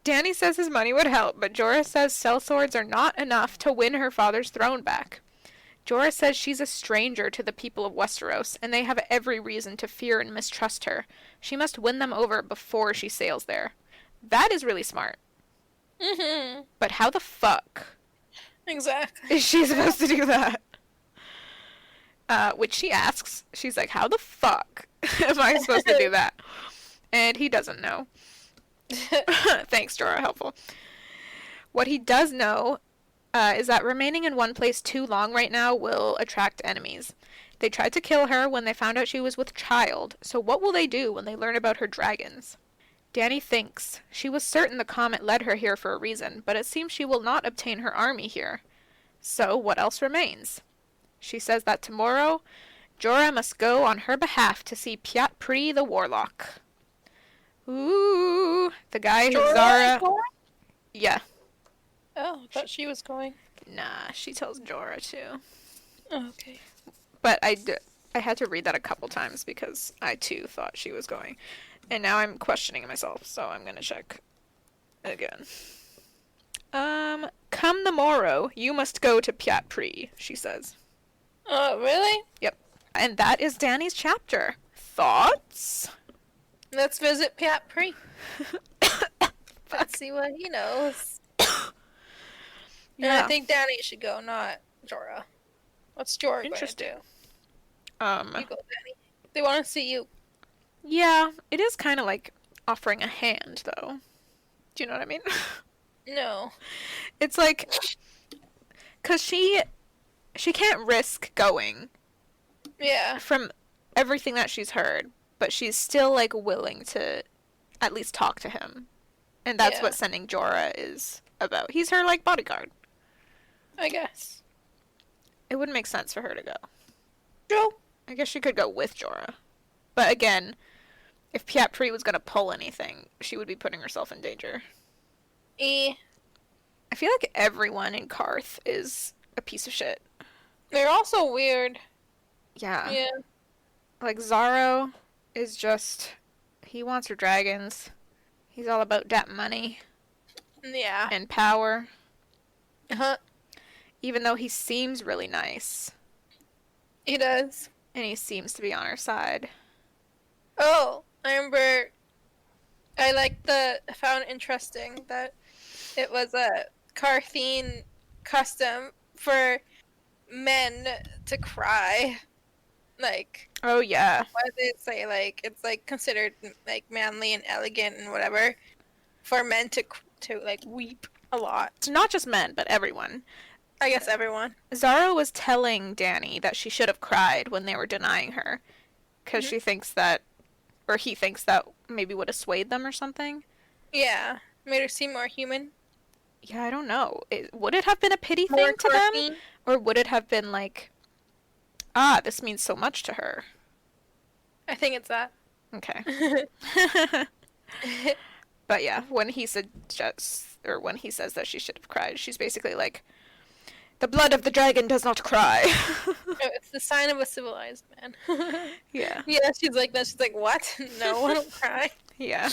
Danny says his money would help, but Jorah says sellswords are not enough to win her father's throne back. Jorah says she's a stranger to the people of Westeros, and they have every reason to fear and mistrust her. She must win them over before she sails there. That is really smart. Mm-hmm. But how the fuck Exactly. is she supposed to do that? Which she asks. She's like, how the fuck am I supposed to do that? And he doesn't know. Thanks, Jorah. Helpful. What he does know is that remaining in one place too long right now will attract enemies. They tried to kill her when they found out she was with child, so what will they do when they learn about her dragons? Danny thinks. She was certain the comet led her here for a reason, but it seems she will not obtain her army here. So what else remains? She says that tomorrow, Jorah must go on her behalf to see Pyat Pri the Warlock. Ooh, the guy who Jorah Zara... is going? Yeah. Oh, I thought she was going. Nah, she tells Jorah too. Oh, okay. But I had to read that a couple times because I too thought she was going. And now I'm questioning myself, so I'm gonna check again. Come the morrow, you must go to Pyat Pri, she says. Oh, really? Yep. And that is Danny's chapter. Thoughts? Let's visit Pyat Pri. Let's see what he knows. And Yeah. I think Danny should go, not Jorah. What's Jorah going to do? Interesting. You go, Danny. They want to see you. Yeah, it is kind of like offering a hand, though. Do you know what I mean? No. It's like, because she can't risk going Yeah. from everything that she's heard, but she's still, like, willing to at least talk to him. And that's Yeah. what sending Jorah is about. He's her, like, bodyguard. I guess. It wouldn't make sense for her to go. True. I guess she could go with Jorah. But again, if Pyat Pri was going to pull anything, she would be putting herself in danger. I feel like everyone in Karth is a piece of shit. They're also weird. Yeah. Yeah. Like, Zaro is just... He wants her dragons. He's all about that money Yeah. and power. Uh-huh. Even though he seems really nice. He does. And he seems to be on her side. Oh, I remember I found interesting that it was a Carthene custom for men to cry. Like, Oh, yeah. what did it say? Like, it's like considered like manly and elegant and whatever for men to like weep a lot. Not just men, but everyone. I guess everyone. Zara was telling Danny that she should have cried when they were denying her, because Mhm. she thinks that, or he thinks that maybe would have swayed them or something. Yeah, made her seem more human, Yeah, I don't know. Would it have been a pity more thing to them, quirky. or would it have been like, ah, this means so much to her? I think it's that. Okay. But yeah, when he suggests, or when he says that she should have cried, she's basically like, the blood of the dragon does not cry. No, it's the sign of a civilized man. Yeah. Yeah, she's like that. She's like, what? No, I don't cry. Yeah.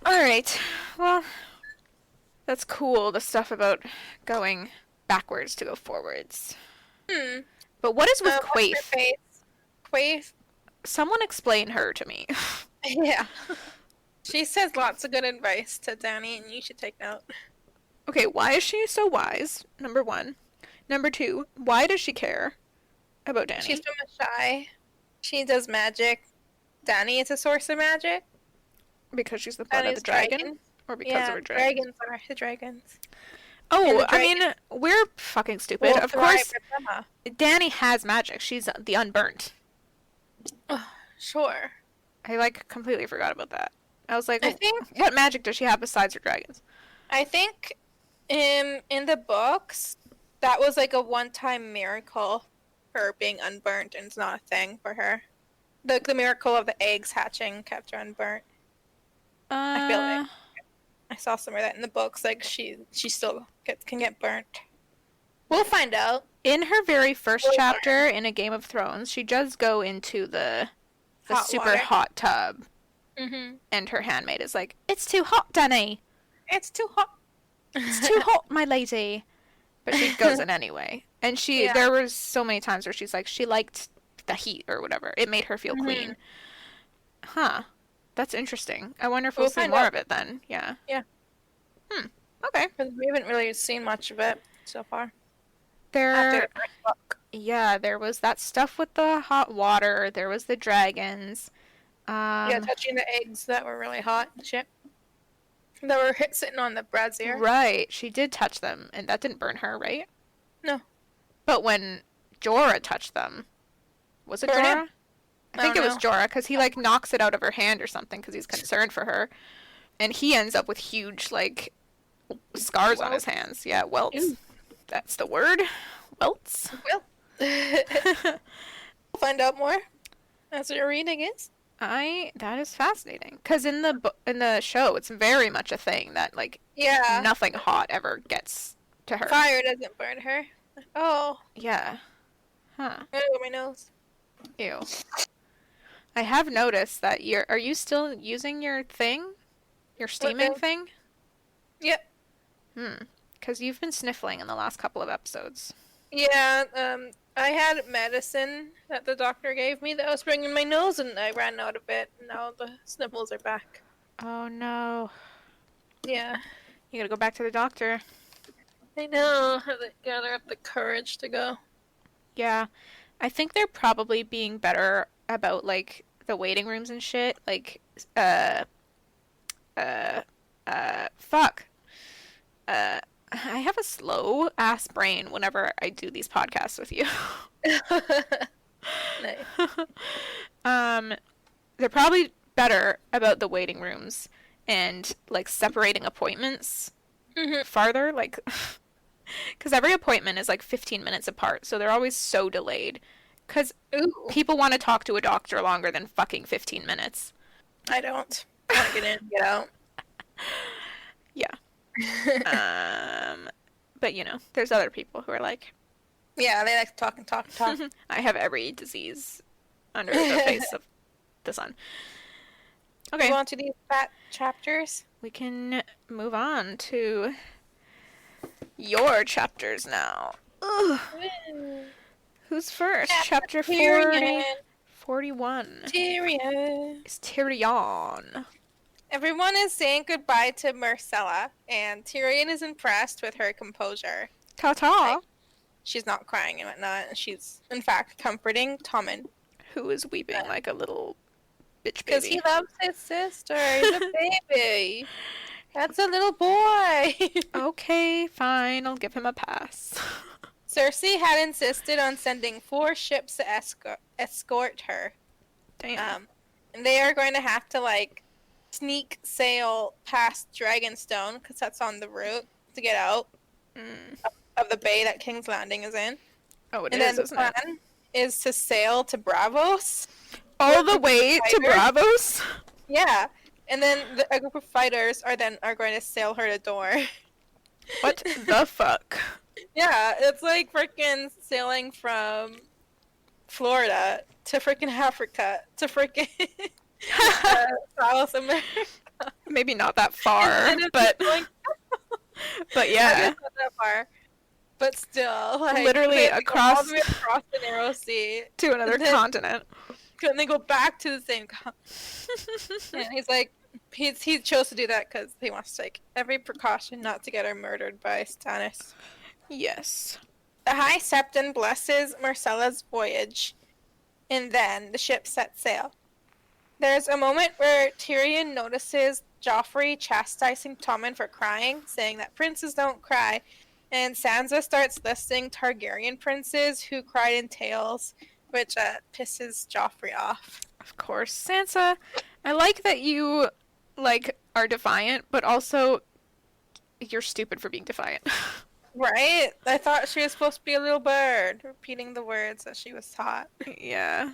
Alright. Well, that's cool, the stuff about going backwards to go forwards. Hmm. But what is with What's her Quaif? face? Quaif? Someone explain her to me. Yeah. She says lots of good advice to Danny, and you should take note. Okay, why is she so wise? Number one. Number two, why does she care about Danny? She's from a shy. She does magic. Danny is a source of magic. Because she's the blood of Danny's the dragon? dragon. Or because Yeah, of her dragon? dragons are the dragons. Oh, And the I mean, we're fucking stupid. Will Of thrive course, with Emma. Danny has magic. She's the unburnt. Sure. I, like, completely forgot about that. I was like, I think what magic does she have besides her dragons? in the books that was like a one-time miracle, her being unburnt, and it's not a thing for her. The miracle of the eggs hatching kept her unburnt. I feel like I saw some of that in the books. Like she still can get burnt. We'll find out. In her very first We'll chapter in A Game of Thrones, she does go into the Hot super water. hot tub, and her handmaid is like, "It's too hot, Danny. It's too hot. It's too hot, my lady." But she goes in anyway. And Yeah. there was so many times where she's like, she liked the heat or whatever. It made her feel clean. Huh. That's interesting. I wonder if we'll We'll see find more out. of it then. Yeah. Yeah. Okay. 'Cause we haven't really seen much of it so far. After There, the first book. yeah, there was that stuff with the hot water. There was the dragons. Yeah, touching the eggs that were really hot and shit. That were sitting on the brazier. Right. She did touch them, and that didn't burn her, right? No. But when Jorah touched them, was it Burn Jorah? him? I think I it don't was Jorah, because he, like, knocks it out of her hand or something, because he's concerned for her. And he ends up with huge, like, scars on his hands. Yeah, welts. Ew. That's the word. Welts. Well, we'll find out more as we read, I guess. That is fascinating. Because in the show, it's very much a thing that, like, Yeah. nothing hot ever gets to her. Fire doesn't burn her. Oh, Yeah. Huh. I got my nose. Ew. I have noticed that are you still using your thing? Your steaming thing? Yep. Because you've been sniffling in the last couple of episodes. Yeah, I had medicine that the doctor gave me that was bringing my nose, and I ran out of it. And now the sniffles are back. Oh no. Yeah. You gotta go back to the doctor. I know. I have to gather up the courage to go. Yeah. I think they're probably being better about, like, the waiting rooms and shit. Like, fuck. I have a slow ass brain whenever I do these podcasts with you. Nice. They're probably better about the waiting rooms and, like, separating appointments farther, like, because every appointment is like 15 minutes apart, so they're always so delayed. Because Ooh, people want to talk to a doctor longer than fucking 15 minutes. I don't. I want to get in and get out. Yeah. But, you know, there's other people who are like, Yeah, they like to talk and talk and talk. I have every disease under the face of the sun. Okay, Move on to these fat chapters. we can move on to your chapters now. Ugh. Who's first? Chapter 40, Tyrion. 41 Tyrion. is Tyrion. Everyone is saying goodbye to Marcella, and Tyrion is impressed with her composure. Ta-ta. She's not crying and whatnot, and she's, in fact, comforting Tommen. Who is weeping like a little bitch Because baby. he loves his sister. He's a baby. That's a little boy. Okay, fine, I'll give him a pass. Cersei had insisted on sending 4 ships to escort her. Damn. And they are going to have to, like, sneak sail past Dragonstone, because that's on the route to get out Mm. of the bay that King's Landing is in. Oh, it And is, then the isn't it? plan is to sail to Bravos. All the way to Fighter? Bravos? Yeah. And then a group of fighters are going to sail her to Dorne. What the fuck? Yeah, it's like freaking sailing from Florida to freaking Africa to freaking South America. Maybe not that far, And it's but going- but I yeah. guess not that far, but still, like, Literally they have to go all across- the way across the narrow sea. To another And then- continent. Couldn't they go back to the same And he's like, he chose to do that because he wants to take every precaution not to get her murdered by Stannis. Yes. The High Septon blesses Marcella's voyage, and then the ship sets sail. There's a moment where Tyrion notices Joffrey chastising Tommen for crying, saying that princes don't cry, and Sansa starts listing Targaryen princes who cried in tales, which pisses Joffrey off. Of course. Sansa, I like that you like are defiant, but also you're stupid for being defiant. Right? I thought she was supposed to be a little bird, repeating the words that she was taught. Yeah.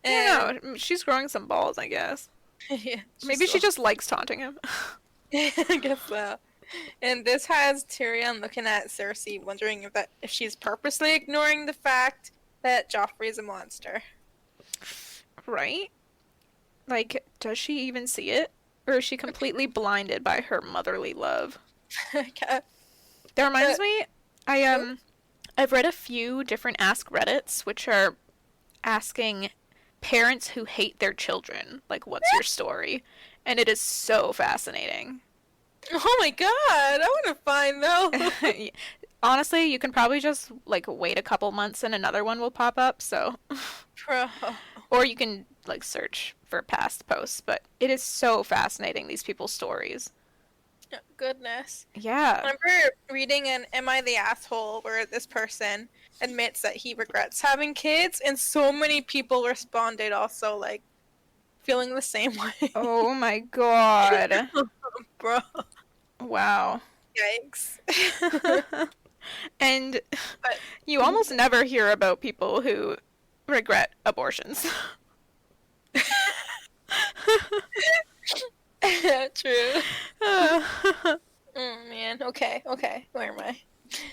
I And, don't know. She's growing some balls, I guess. yeah, Maybe she just likes taunting him. I guess so. And this has Tyrion looking at Cersei, wondering if she's purposely ignoring the fact that Joffrey is a monster. Right? Like, does she even see it? Or is she completely blinded by her motherly love? Okay. That reminds me, I've read a few different Ask Reddits, which are asking parents who hate their children, like, what's your story? And it is so fascinating. Oh my god, I want to find those. Honestly, you can probably just, like, wait a couple months and another one will pop up, so... Bro. Or you can, like, search for past posts, but it is so fascinating, these people's stories. Goodness. I Yeah. remember reading an Am I the Asshole where this person admits that he regrets having kids, and so many people responded also, like, feeling the same way. Oh my god. Bro. Wow. Yikes. And But- you almost never hear about people who regret abortions. True. Oh man. Okay. Where am I?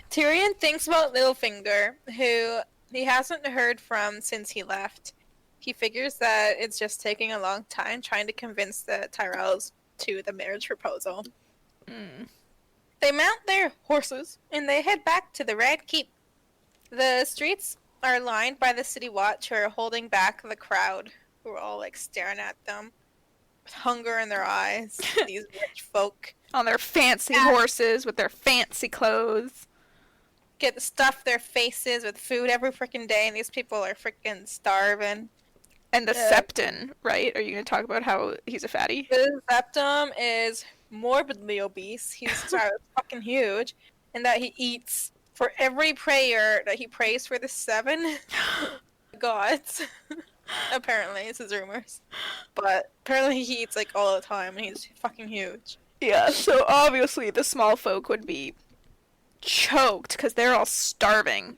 Tyrion thinks about Littlefinger, who he hasn't heard from since he left. He figures that it's just taking a long time trying to convince the Tyrells to the marriage proposal. Mm. They mount their horses and they head back to the Red Keep. The streets are lined by the city watch who are holding back the crowd, who are all like staring at them with hunger in their eyes. These rich folk On their fancy Yeah. horses with their fancy clothes. get to stuff their faces with food every freaking day, and these people are freaking starving. And the Yeah. Septon, right? Are you going to talk about how he's a fatty? The Septum is morbidly obese. He's fucking huge, and that he eats for every prayer that he prays for the 7 gods. Apparently, this is rumors, but apparently he eats like all the time, and he's fucking huge. Yeah, so obviously the small folk would be choked because they're all starving.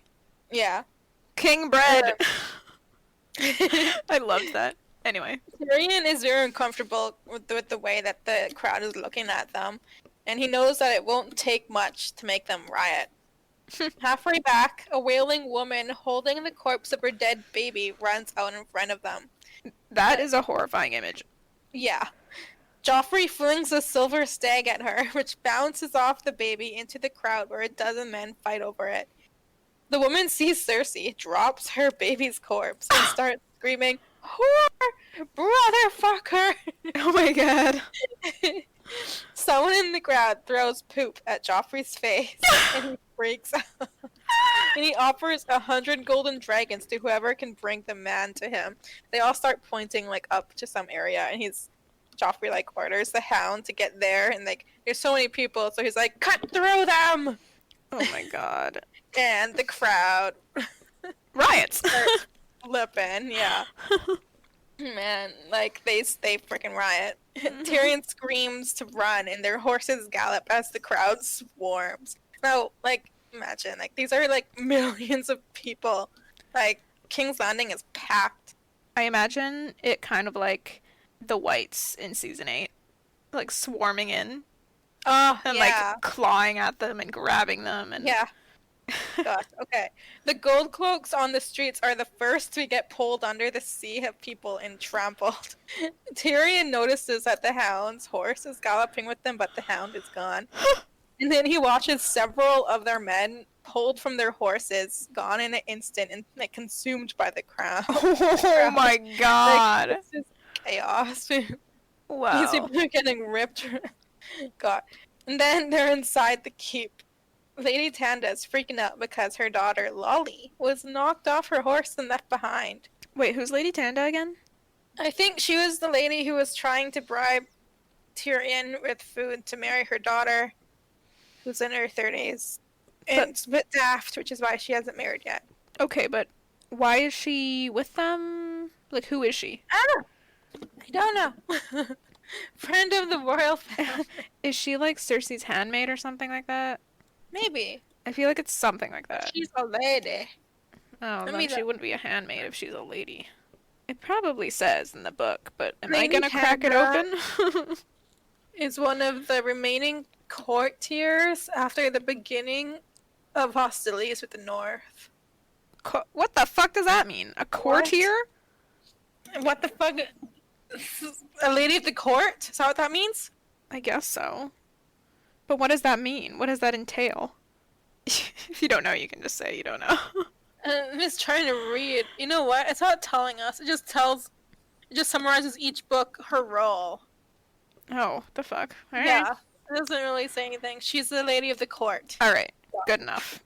Yeah. King bread! I loved that. Anyway. Tyrion is very uncomfortable with the way that the crowd is looking at them, and he knows that it won't take much to make them riot. Halfway back, a wailing woman holding the corpse of her dead baby runs out in front of them. That is a horrifying image. Yeah. Joffrey flings a silver stag at her, which bounces off the baby into the crowd where a dozen men fight over it. The woman sees Cersei, drops her baby's corpse, and starts screaming, "Whore! Brotherfucker!" Oh my god. Someone in the crowd throws poop at Joffrey's face, and he freaks out. And he offers 100 golden dragons to whoever can bring the man to him. They all start pointing like up to some area, and Joffrey like orders the hound to get there, and like there's so many people, so he's like, "Cut through them!" Oh my god. And the crowd Riots. starts flipping, yeah. Man, like they freaking riot. Tyrion screams to run, and their horses gallop as the crowd swarms. Now, like, imagine, like these are like millions of people. Like King's Landing is packed. I imagine it kind of like the whites in season 8, like swarming in Oh and yeah, like clawing at them and grabbing them and yeah. Gosh, okay. The gold cloaks on the streets are the first to get pulled under the sea of people and trampled. Tyrion notices that the hound's horse is galloping with them, but the hound is gone. And then he watches several of their men pulled from their horses, gone in an instant, and like consumed by the crowd. Oh my god. Like, this is chaos. These Wow. people are getting ripped. God. And then they're inside the keep. Lady Tanda is freaking out because her daughter Lolly was knocked off her horse and left behind. Wait, who's Lady Tanda again? I think she was the lady who was trying to bribe Tyrion with food to marry her daughter, who's in her 30s. And it's a bit daft, which is why she hasn't married yet. Okay, but why is she with them? Like, who is she? I don't know. Friend of the royal family. Is she like Cersei's handmaid or something like that? Maybe. I feel like it's something like that. She's a lady. Oh, Let then me she look. wouldn't be a handmaid if she's a lady. It probably says in the book, but am I Lady gonna crack it Tanda open? is one of the remaining courtiers after the beginning of hostilities with the North. What the fuck does that mean? A courtier? What the fuck? A lady of the court? Is that what that means? I guess so. But what does that mean? What does that entail? If you don't know, you can just say you don't know. I'm just trying to read. You know what? It's not telling us. It just summarizes each book, her role. Oh, the fuck. Alright. Yeah. It doesn't really say anything. She's the lady of the court. Alright. Good enough.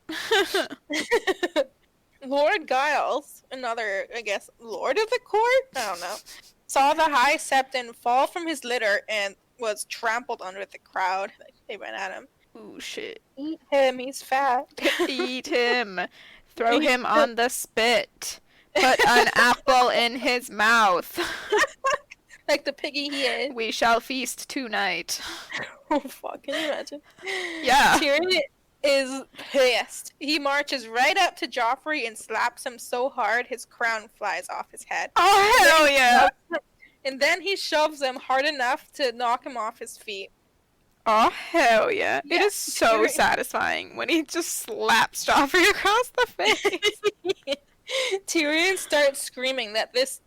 Lord Giles, another, I guess, lord of the court? I don't know. Saw the High Septon fall from his litter and was trampled under the crowd. They ran at him. Ooh, shit. Eat him, he's fat. Eat him. Throw him on the spit. Put an apple in his mouth. Like the piggy he is. We shall feast tonight. Oh, fuck, can you imagine? Yeah. Tyrion is pissed. He marches right up to Joffrey and slaps him so hard his crown flies off his head. Oh, hell yeah. And then he shoves him hard enough to knock him off his feet. Oh, hell yeah. It Yeah, is so Tyrion- satisfying when he just slaps Joffrey across the face. Tyrion starts screaming that this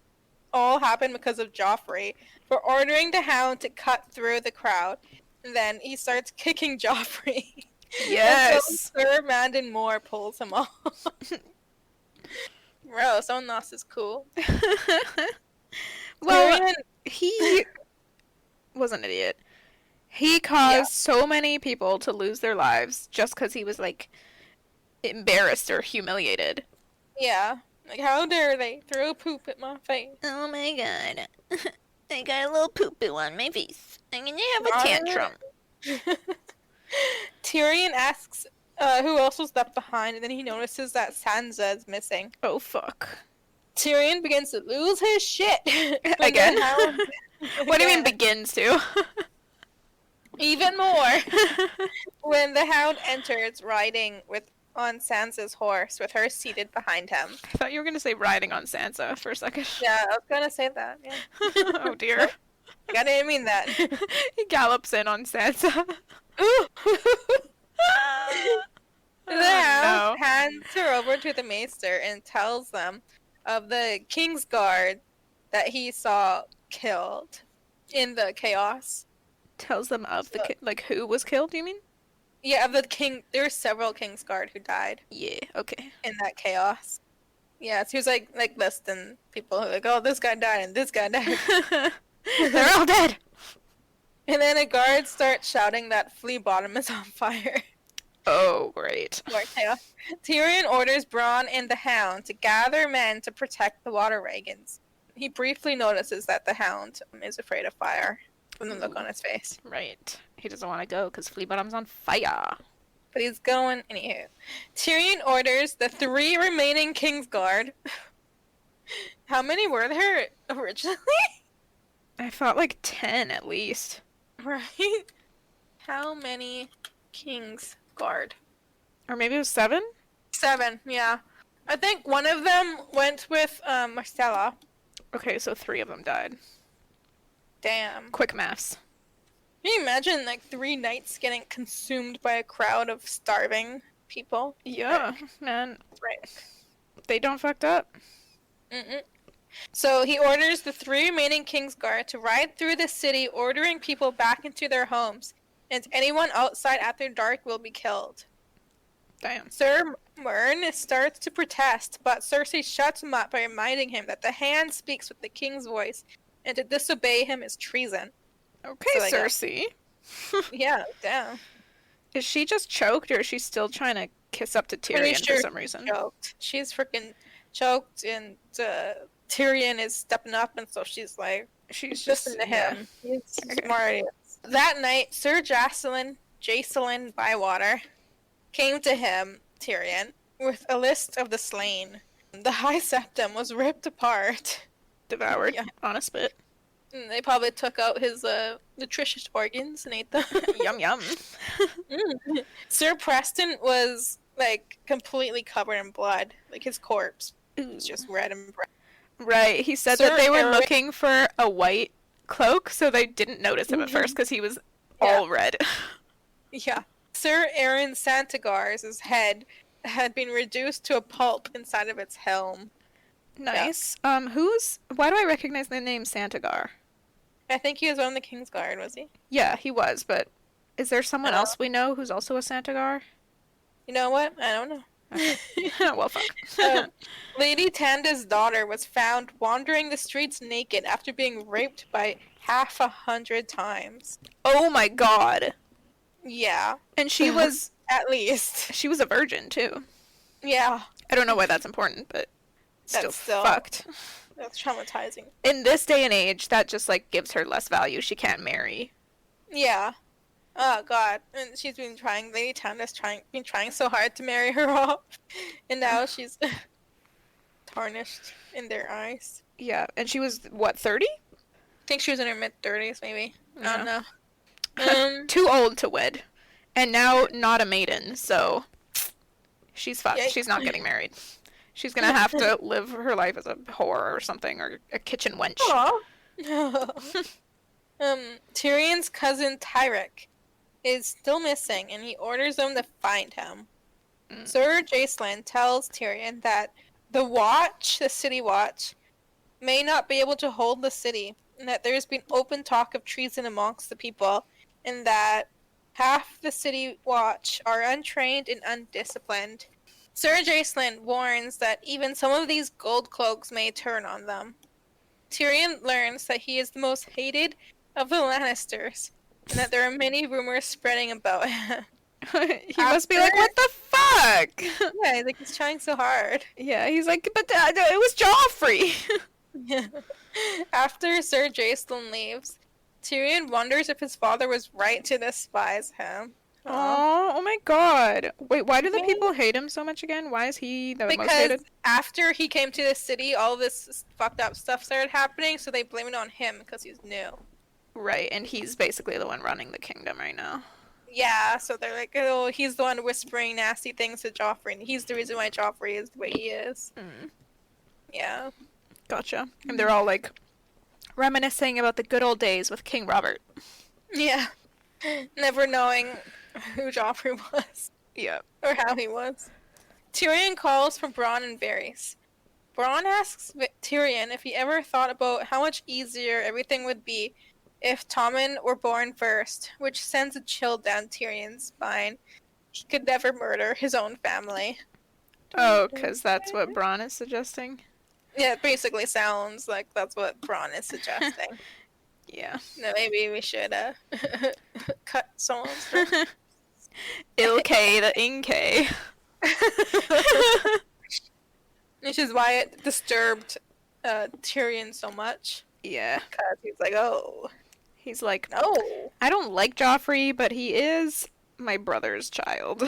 all happened because of Joffrey for ordering the hound to cut through the crowd. And then he starts kicking Joffrey. Yes. Until Sir Mandon Moore pulls him off. Bro, someone else is cool. Well, Tyrion, he was an idiot. He caused so many people to lose their lives just because he was, like, embarrassed or humiliated. yeah. Like, how dare they throw poop at my face? Oh my god. I got a little poo-poo on my face. I'm gonna have a Got it. tantrum. Tyrion asks who else was left behind, and then he notices that Sansa is missing. Oh, fuck. Tyrion begins to lose his shit. when the Again? hound- What do you mean Again. begins to? Even more. When the hound enters riding on Sansa's horse with her seated behind him. I thought you were gonna say riding on Sansa for a second. Yeah, I was gonna say that. Yeah. Oh dear. I didn't mean that. He gallops in on Sansa. Ooh. Oh, The hound no. hands her over to the maester and tells them of the king's guard that he saw killed in the chaos. Tells them of the like who was killed, you mean? Yeah, of the king. There were several king's guard who died Yeah, okay. in that chaos. Yeah, so he was like listing people who were like, oh, this guy died and this guy died. They're all dead. And then a guard starts shouting that Flea Bottom is on fire. Oh, great. More chaos. Tyrion orders Bronn and the Hound to gather men to protect the water dragons. He briefly notices that the Hound is afraid of fire from the look on his face. Right. He doesn't want to go because Flea Bottom's on fire. but he's going anywho. Tyrion orders the 3 remaining Kingsguard. How many were there originally? I thought like 10 at least. Right? How many Kingsguard? Or maybe it was 7? 7, yeah. I think one of them went with Marcella. Okay, so 3 of them died. Damn. Quick maths. Can you imagine like 3 knights getting consumed by a crowd of starving people? Yeah, man. Right. They don't fucked up. Mm-mm. So he orders the 3 remaining Kingsguard to ride through the city, ordering people back into their homes, and anyone outside after dark will be killed. Damn. Sir Mern starts to protest, but Cersei shuts him up by reminding him that the hand speaks with the king's voice, and to disobey him is treason. Okay, So I guess- Cersei. Yeah, damn. Is she just choked, or is she still trying to kiss up to Pretty Tyrion sure for some reason? Choked. She's freaking choked, and Tyrion is stepping up, and so she's like, She's listen to him. He's smart. That night, Sir Jacelyn Bywater, came to him, Tyrion, with a list of the slain. The High Septum was ripped apart. Devoured Yeah. on a spit. And they probably took out his nutritious organs and ate them. Yum yum. Sir Preston was like completely covered in blood. Like his corpse Ooh. was just red and brown. Right, he said Sir that they were Eric- looking for a white cloak, so they didn't notice him at first because he was all red. Yeah. Sir Aaron Santagar's head had been reduced to a pulp inside of its helm. Nice. Why do I recognize the name Santagar? I think he was one of the Kingsguard, was he? Yeah, he was, but is there someone Uh, else we know who's also a Santagar? You know what? I don't know. Well, fuck. Lady Tanda's daughter was found wandering the streets naked after being raped by 100 times. Oh my god. Yeah, And she was at least. a virgin too. Yeah, I don't know why that's important, but still That's still- fucked. that's traumatizing. In this day and age, that just like gives her less value. She can't marry. Yeah. Oh god, and she's been trying. Lady Tanda's been trying so hard to marry her off, and now she's tarnished in their eyes. Yeah, and she was what, 30? I think she was in her mid-30s, maybe. I don't know. Too old to wed, and now not a maiden. So she's fucked. Yikes. She's not getting married. She's gonna have to live her life as a whore or something, or a kitchen wench. Aww. Tyrion's cousin Tyrek is still missing, and he orders them to find him. Mm. Sir Jacelyn tells Tyrion that the Watch, the City Watch, may not be able to hold the city, and that there's been open talk of treason amongst the people, and that half the City Watch are untrained and undisciplined. Sir Jacelyn warns that even some of these gold cloaks may turn on them. Tyrion learns that he is the most hated of the Lannisters, and that there are many rumors spreading about him. He must be like, what the fuck? Yeah, like he's trying so hard. Yeah, he's like, but it was Joffrey. After Sir Jacelyn leaves, Tyrion wonders if his father was right to despise him. Oh my god. Wait, why do the Yeah. people hate him so much again? Why is he the most Because hated? after he came to the city, all this fucked up stuff started happening, so they blame it on him because he's new. Right, and he's basically the one running the kingdom right now. Yeah, so they're like, oh, he's the one whispering nasty things to Joffrey, and he's the reason why Joffrey is the way he is. Mm, Yeah. gotcha. And they're all like reminiscing about the good old days with King Robert. Yeah. Never knowing who Joffrey was. Yeah. Or how he was. Tyrion calls for Bronn and Varys. Bronn asks Tyrion if he ever thought about how much easier everything would be if Tommen were born first, which sends a chill down Tyrion's spine. He could never murder his own family. Oh, because that's what Bronn is suggesting? Yeah, it basically sounds like that's what Bronn is suggesting. Yeah. No, maybe we should cut someone's throat. Ilk the Inkay. Which is why it disturbed Tyrion so much. Yeah. Because he's like, oh, He's like, no. I don't like Joffrey, but he is my brother's child.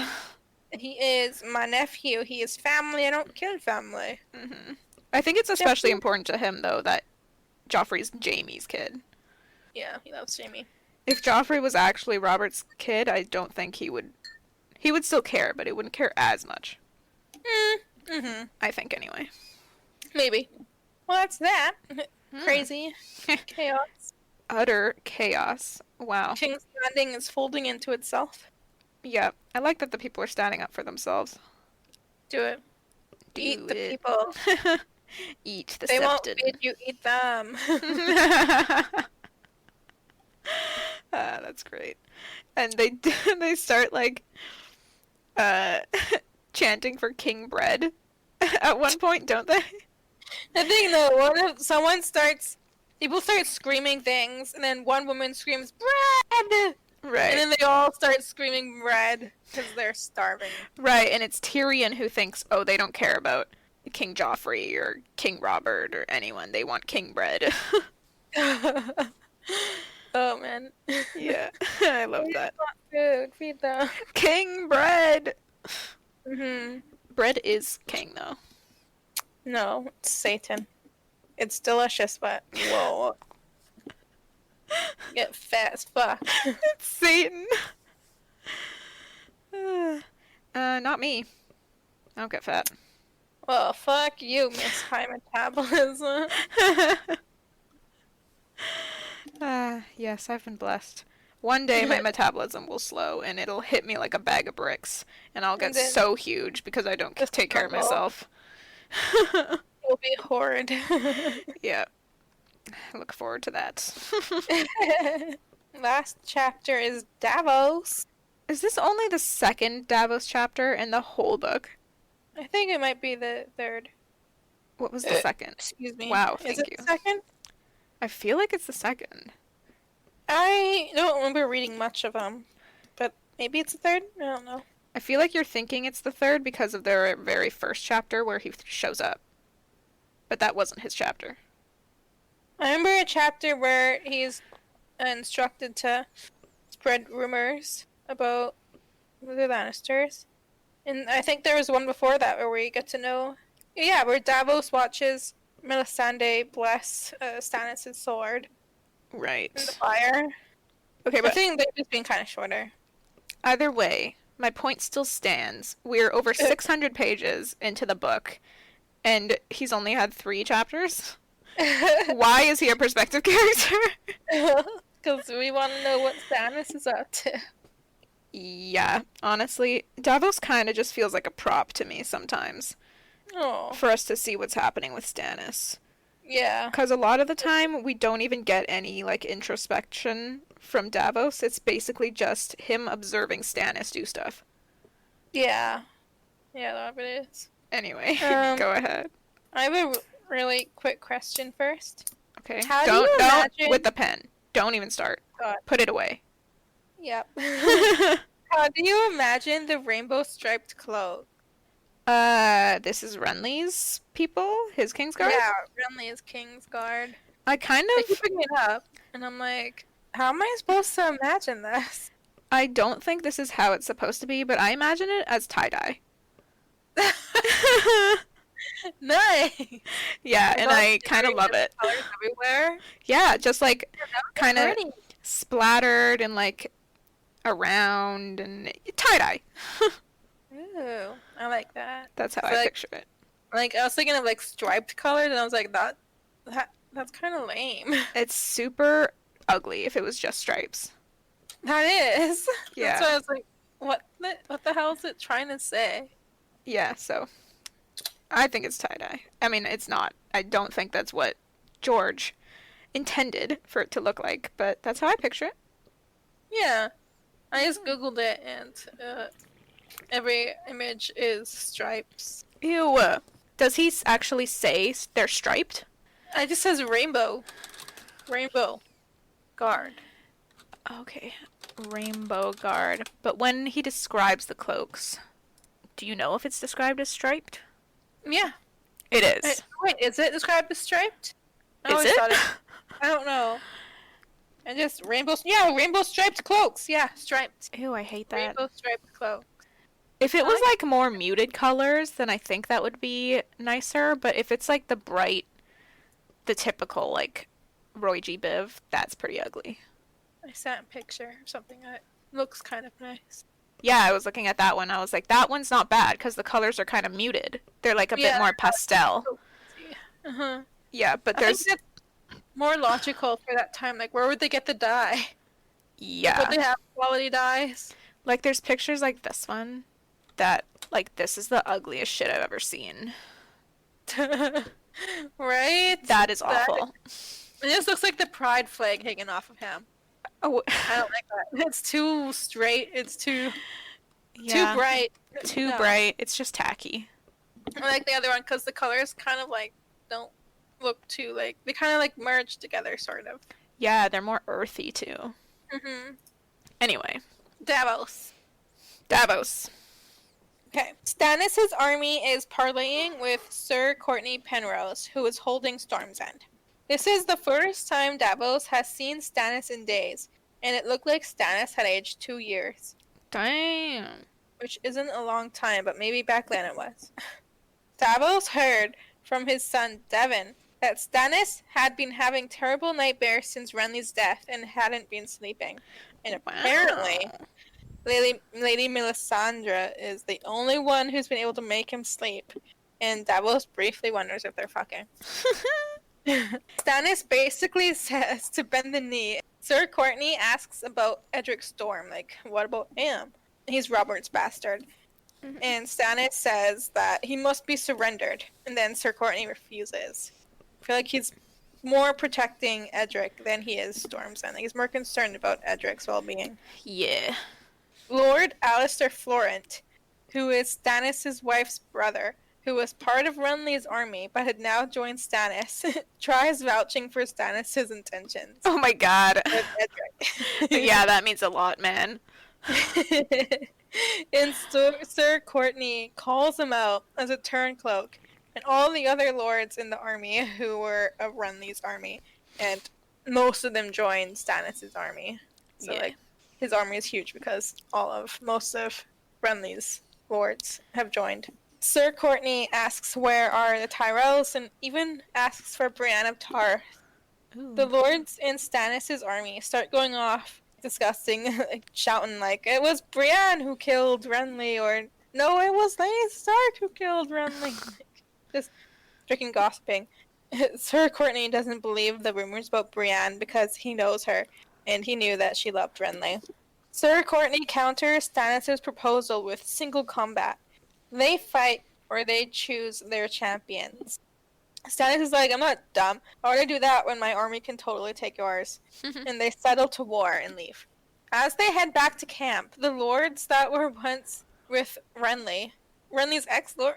He is my nephew. He is family. I don't kill family. Hmm. I think it's especially Definitely. important to him, though, that Joffrey's Jaime's kid. Yeah, he loves Jamie. If Joffrey was actually Robert's kid, I don't think he would. He would still care, but he wouldn't care as much. Mm-hmm. I think, anyway. Maybe. Well, that's that. Hmm. Crazy. Chaos. Utter chaos. Wow. King's Landing is folding into itself. Yeah, I like that the people are standing up for themselves. Do it. Do Eat the it. people. Eat the They won't Septon. feed you, eat them. That's great. And they start like uh chanting for King Bread at one point, don't they? The thing though, people start screaming things, and then one woman screams, bread! Right. And then they all start screaming bread, because they're starving. Right, and it's Tyrion who thinks, oh, they don't care about King Joffrey or King Robert or anyone. They want King Bread. Oh man. Yeah, I love that. Food, feed them. King Bread! Hmm. Bread is king, though. No, it's Satan. It's delicious, but whoa. Get fat as fuck. It's Satan. Not me. I don't get fat. Well, fuck you, Miss High Metabolism. Yes, I've been blessed. One day my metabolism will slow and it'll hit me like a bag of bricks, and I'll get And then so huge because I don't the take care of struggle. myself. It'll be horrid. Yeah. I look forward to that. Last chapter is Davos. Is this only the second Davos chapter in the whole book? I think it might be the third. What was the second? Excuse me. Wow, Is thank it you. the second? I feel like it's the second. I don't remember reading much of them, but maybe it's the third? I don't know. I feel like you're thinking it's the third because of their very first chapter where he shows up. But that wasn't his chapter. I remember a chapter where he's instructed to spread rumors about the Lannisters. And I think there was one before that where we get to know... Yeah, where Davos watches Melisandre bless Stannis' sword Right. in the fire. Okay, I but think they've just been kind of shorter. either way, my point still stands. We're over 600 pages into the book, and he's only had 3 chapters. Why is he a perspective character? Because we want to know what Stannis is up to. Yeah, honestly, Davos kind of just feels like a prop to me sometimes Oh, for us to see what's happening with Stannis. yeah. Because a lot of the time, we don't even get any, like, introspection from Davos. It's basically just him observing Stannis do stuff. Yeah. Yeah, that it is. Anyway, Um, go ahead. I have a really quick question first. Okay. How do don't you don't imagine- with the pen. Don't even start. God. Put it away. Yep. How do you imagine the rainbow striped cloak? This is Renly's people, his Kingsguard. Yeah, Renly is Kingsguard. I kind They of, keep bringing it up, and I'm like, how am I supposed to imagine this? I don't think this is how it's supposed to be, but I imagine it as tie-dye. Nice. Yeah, and I kind of love it. Colors everywhere. Yeah, just like kind of Pretty. splattered and like around and tie-dye. Ooh, I like that. That's how So, I like, picture it. Like I was thinking of like striped colors, and I was like, that's kind of lame. It's super ugly if it was just stripes. That is. Yeah. That's why I was like, what the hell is it trying to say? Yeah, so I think it's tie-dye. I mean, it's not. I don't think that's what George intended for it to look like, but that's how I picture it. Yeah, I just googled it, and every image is stripes. Ew. Does he actually say they're striped? It just says rainbow guard. Okay. Rainbow guard. But when he describes the cloaks, do you know if it's described as striped? Yeah. It is. Wait, is it described as striped? I Is always it? thought I don't know. And just rainbow striped cloaks. Yeah, striped. Ew, I hate that. Rainbow striped cloak. If it I was like- like more muted colors, then I think that would be nicer. But if it's like the typical like Roy G. Biv, that's pretty ugly. I sent a picture of something that looks kind of nice. Yeah, I was looking at that one. I was like, that one's not bad because the colors are kind of muted. They're like a bit more pastel. Uh-huh. Yeah, but I there's think that's more logical for that time. Like, where would they get the dye? yeah, Would they have quality dyes? like there's pictures like this one that like this is the ugliest shit I've ever seen. Right? That is awful. It just looks like the pride flag hanging off of him. Oh, I don't like that. It's too straight. It's too yeah, bright. too No. bright. It's just tacky. I like the other one because the colors kind of like don't look too like they kind of like merge together, sort of. Yeah, they're more earthy too. Anyway, Davos. Davos. Okay. Stannis' army is parleying with Sir Courtney Penrose, who is holding Storm's End. This is the first time Davos has seen Stannis in days, and it looked like Stannis had aged 2 years, Damn. which isn't a long time, but maybe back then it was. Davos heard from his son Devon that Stannis had been having terrible nightmares since Renly's death and hadn't been sleeping. And apparently, Lady Melisandre is the only one who's been able to make him sleep. And Davos briefly wonders if they're fucking. Stannis basically says to bend the knee. Sir Courtney asks about Edric Storm, like, what about him? He's Robert's bastard. And Stannis says that he must be surrendered, and then Sir Courtney refuses. I feel like he's more protecting Edric than he is Storm's End. Like, he's more concerned about Edric's well-being. Yeah. Lord Alistair Florent, who is Stannis' wife's brother, who was part of Renly's army but had now joined Stannis, tries vouching for Stannis' intentions Oh my god. with Edric. Yeah, that means a lot, man. And Sir Courtney calls him out as a turncloak, and all the other lords in the army who were of Renly's army, and most of them joined Stannis' army. So Yeah. like his army is huge because most of Renly's lords have joined. Sir Courtney asks where are the Tyrells, and even asks for Brienne of Tarth. The lords in Stannis' army start going off discussing, like, shouting like, it was Brienne who killed Renly, or no, it was Lady Stark who killed Renly. Just freaking gossiping. Sir Courtney doesn't believe the rumors about Brienne because he knows her, and he knew that she loved Renly. Sir Courtney counters Stannis' proposal with single combat. They fight, or they choose their champions. Stannis is like, I'm not dumb. Why would I do that when my army can totally take yours? And they settle to war and leave. As they head back to camp, the lords that were once with Renly's ex-lord,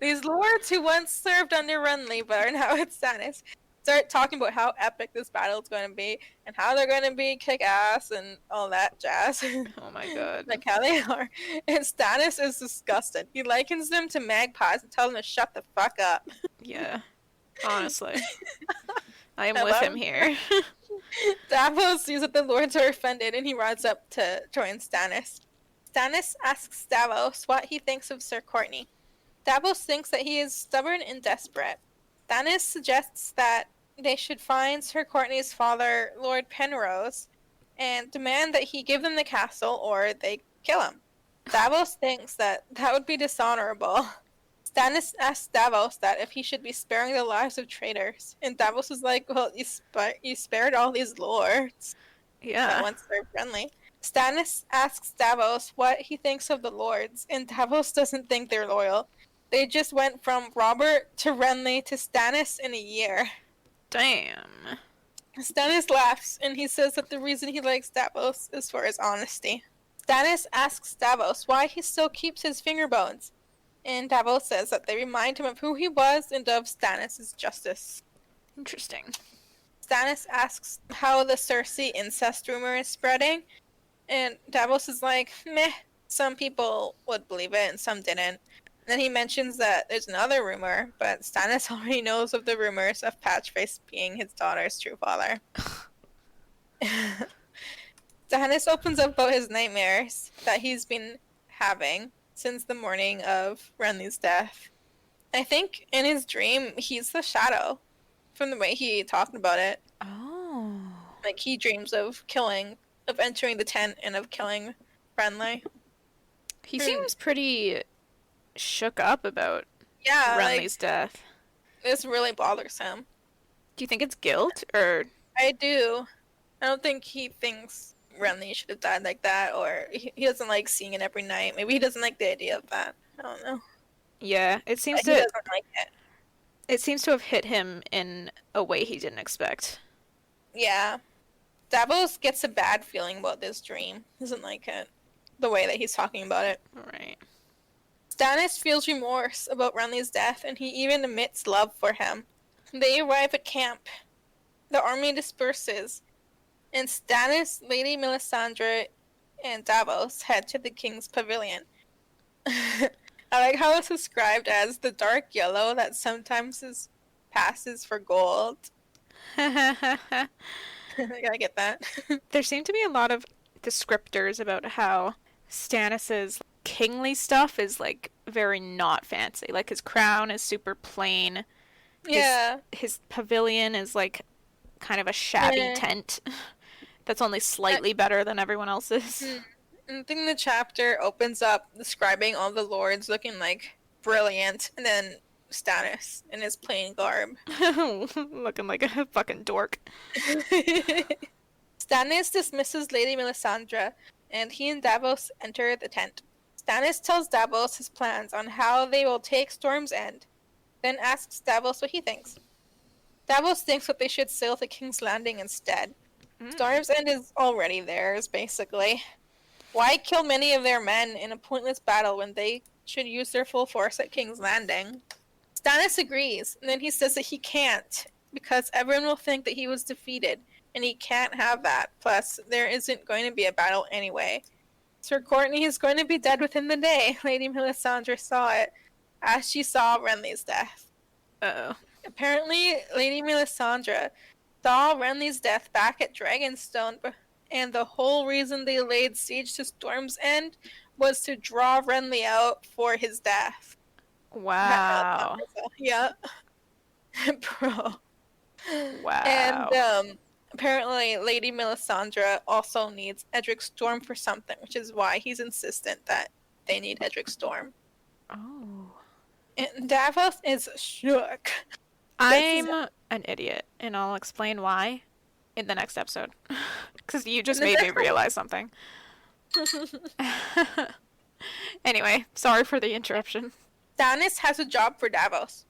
these lords who once served under Renly but are now at Stannis, start talking about how epic this battle is going to be and how they're going to be kick-ass and all that jazz. Oh my god. Like how they are. And Stannis is disgusted. He likens them to magpies and tells them to shut the fuck up. Yeah. Honestly. I am I with love him here. Davos sees that the lords are offended and he rides up to join Stannis. Stannis asks Davos what he thinks of Sir Courtney. Davos thinks that he is stubborn and desperate. Stannis suggests that they should find Sir Courtney's father, Lord Penrose, and demand that he give them the castle or they kill him. Davos thinks that would be dishonorable. Stannis asks Davos that if he should be sparing the lives of traitors. And Davos is like, well, you spared all these lords that Yeah. once served Renly. Stannis asks Davos what he thinks of the lords, and Davos doesn't think they're loyal. They just went from Robert to Renly to Stannis in a year. Damn. Stannis laughs, and he says that the reason he likes Davos is for his honesty. Stannis asks Davos why he still keeps his finger bones, and Davos says that they remind him of who he was and of Stannis' justice. Interesting. Stannis asks how the Cersei incest rumor is spreading, and Davos is like, meh, some people would believe it and some didn't. Then he mentions that there's another rumor, but Stannis already knows of the rumors of Patchface being his daughter's true father. Stannis opens up about his nightmares that he's been having since the morning of Renly's death. I think in his dream, he's the Shadow, from the way he talked about it. Oh. Like, he dreams of entering the tent and of killing Renly. He seems pretty shook up about Yeah, Renly's death. this really bothers him. Do you think it's guilt or? I do. I don't think he thinks Renly should have died like that, or he doesn't like seeing it every night. Maybe he doesn't like the idea of that. I don't know. Yeah, it seems But he doesn't like it. It seems to have hit him in a way he didn't expect. Yeah. Davos gets a bad feeling about this dream. Doesn't like it. The way that he's talking about it. Right. Stannis feels remorse about Renly's death, and he even admits love for him. They arrive at camp. The army disperses, and Stannis, Lady Melisandre, and Davos head to the king's pavilion. I like how it's described as the dark yellow that sometimes passes for gold. I get that. There seem to be a lot of descriptors about how Stannis's kingly stuff is like very not fancy. Like his crown is super plain. Yeah. His pavilion is like kind of a shabby tent that's only slightly better than everyone else's. I think the chapter opens up describing all the lords looking like brilliant, and then Stannis in his plain garb. Looking like a fucking dork. Stannis dismisses Lady Melisandre, and he and Davos enter the tent. Stannis tells Davos his plans on how they will take Storm's End, then asks Davos what he thinks. Davos thinks that they should sail to King's Landing instead. Storm's End is already theirs, basically. Why kill many of their men in a pointless battle when they should use their full force at King's Landing? Stannis agrees, and then he says that he can't, because everyone will think that he was defeated, and he can't have that. Plus, there isn't going to be a battle anyway. Sir Courtney is going to be dead within the day. Lady Melisandre saw it, as she saw Renly's death. Uh-oh. Apparently, Lady Melisandre saw Renly's death back at Dragonstone, and the whole reason they laid siege to Storm's End was to draw Renly out for his death. Wow. Yeah. Bro. Wow. And apparently Lady Melisandre also needs Edric Storm for something, which is why he's insistent that they need Edric Storm. Oh. And Davos is shook. I'm an idiot, and I'll explain why in the next episode. Because you just made me realize something. Anyway, sorry for the interruption. Stannis has a job for Davos.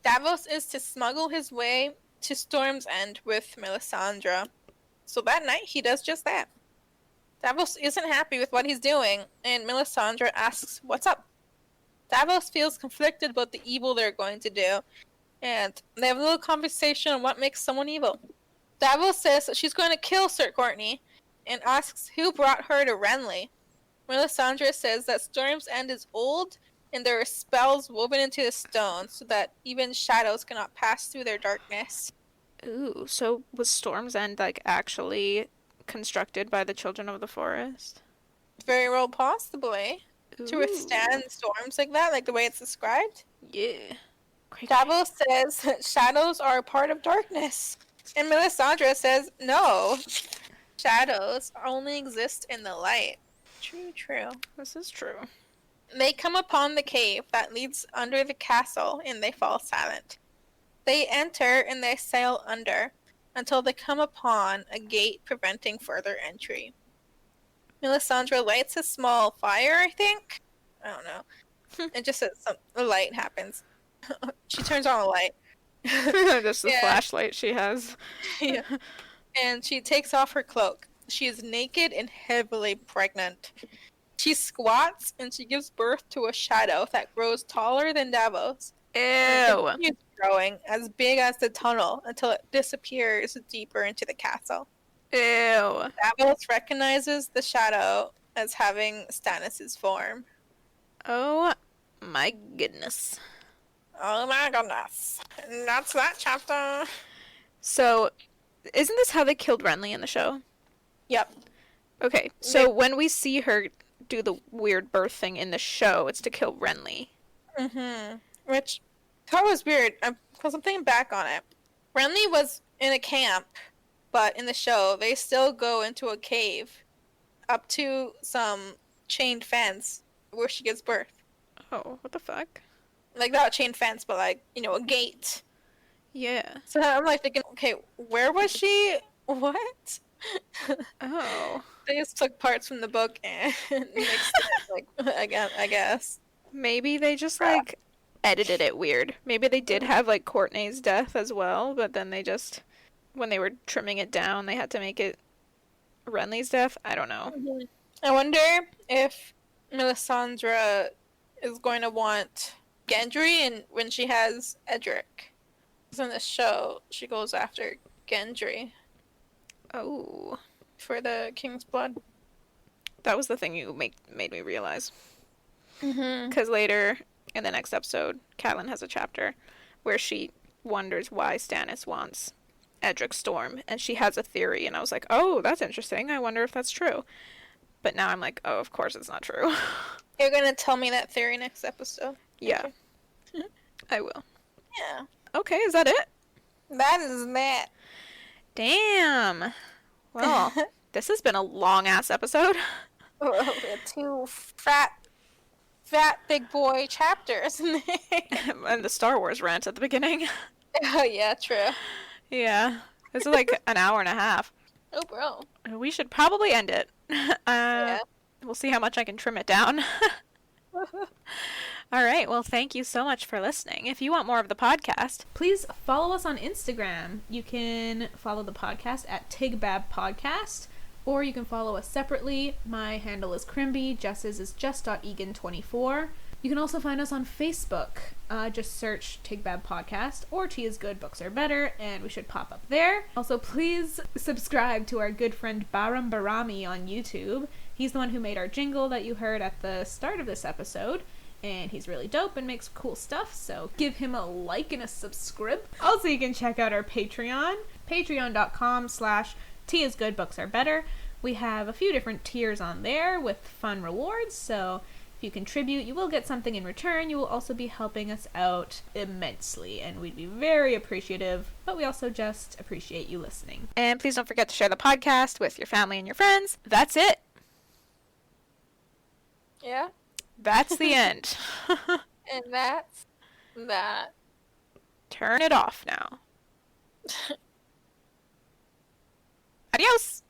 Davos is to smuggle his way to Storm's End with Melisandre. So that night, he does just that. Davos isn't happy with what he's doing, and Melisandre asks, "What's up?" Davos feels conflicted about the evil they're going to do, and they have a little conversation on what makes someone evil. Davos says that she's going to kill Sir Courtney, and asks who brought her to Renly. Melisandre says that Storm's End is old, and there are spells woven into the stone so that even shadows cannot pass through their darkness. Ooh, so was Storm's End like actually constructed by the Children of the Forest? Very well, possibly. Ooh. To withstand storms like that, like the way it's described. Yeah. Great. Davos says that shadows are a part of darkness. And Melisandre says, no. Shadows only exist in the light. True. This is true. They come upon the cave that leads under the castle, and they fall silent. They enter and they sail under until they come upon a gate preventing further entry. Melisandre lights a small fire, I think? I don't know. It just says a light happens. She turns on a light. Just the flashlight she has. Yeah. And she takes off her cloak. She is naked and heavily pregnant. She squats and she gives birth to a shadow that grows taller than Davos. Ew. It continues growing as big as the tunnel until it disappears deeper into the castle. Ew. Davos recognizes the shadow as having Stannis' form. Oh My goodness. Oh my goodness. That's that chapter. So, isn't this how they killed Renly in the show? Yep. Okay, so when we see her do the weird birth thing in the show, it's to kill Renly. Mm-hmm. Which, that was weird, because I'm thinking back on it. Renly was in a camp, but in the show, they still go into a cave up to some chained fence where she gives birth. Oh, what the fuck? Like, not a chain fence, but like, a gate. Yeah. So I'm like thinking, okay, where was she? What? Oh. They just took parts from the book and mixed it, like, I guess. Maybe they just, like, edited it weird. Maybe they did have, like, Courtney's death as well, but then they just, when they were trimming it down, they had to make it Renly's death? I don't know. Mm-hmm. I wonder if Melisandre is going to want Gendry and when she has Edric. Because in the show, she goes after Gendry Oh. for the King's Blood. That was the thing you made me realize. Mm-hmm. Because later, in the next episode, Catelyn has a chapter where she wonders why Stannis wants Edric Storm, and she has a theory, and I was like, oh, that's interesting. I wonder if that's true. But now I'm like, oh, of course it's not true. You're going to tell me that theory next episode? Yeah. Okay. I will. Yeah. Okay, is that it? That is that. Damn. Well, this has been a long-ass episode. Two fat big boy chapters. And the Star Wars rant at the beginning. Oh, yeah, true. Yeah. This is like an hour and a half. Oh, bro. We should probably end it. Yeah. We'll see how much I can trim it down. All right. Well, thank you so much for listening. If you want more of the podcast, please follow us on Instagram. You can follow the podcast at Tigbab Podcast, or you can follow us separately. My handle is Crimby. Jess's is just.egan24. You can also find us on Facebook. Just search Tigbab Podcast or Tea is Good, Books Are Better, and we should pop up there. Also, please subscribe to our good friend Baram Barami on YouTube. He's the one who made our jingle that you heard at the start of this episode, and he's really dope and makes cool stuff, so give him a like and a subscribe. Also, you can check out our Patreon, patreon.com/Tea is Good, Books Are Better. We have a few different tiers on there with fun rewards, so if you contribute, you will get something in return. You will also be helping us out immensely, and we'd be very appreciative, but we also just appreciate you listening. And please don't forget to share the podcast with your family and your friends. That's it. Yeah. That's the end. And that's that. Turn it off now. Adios!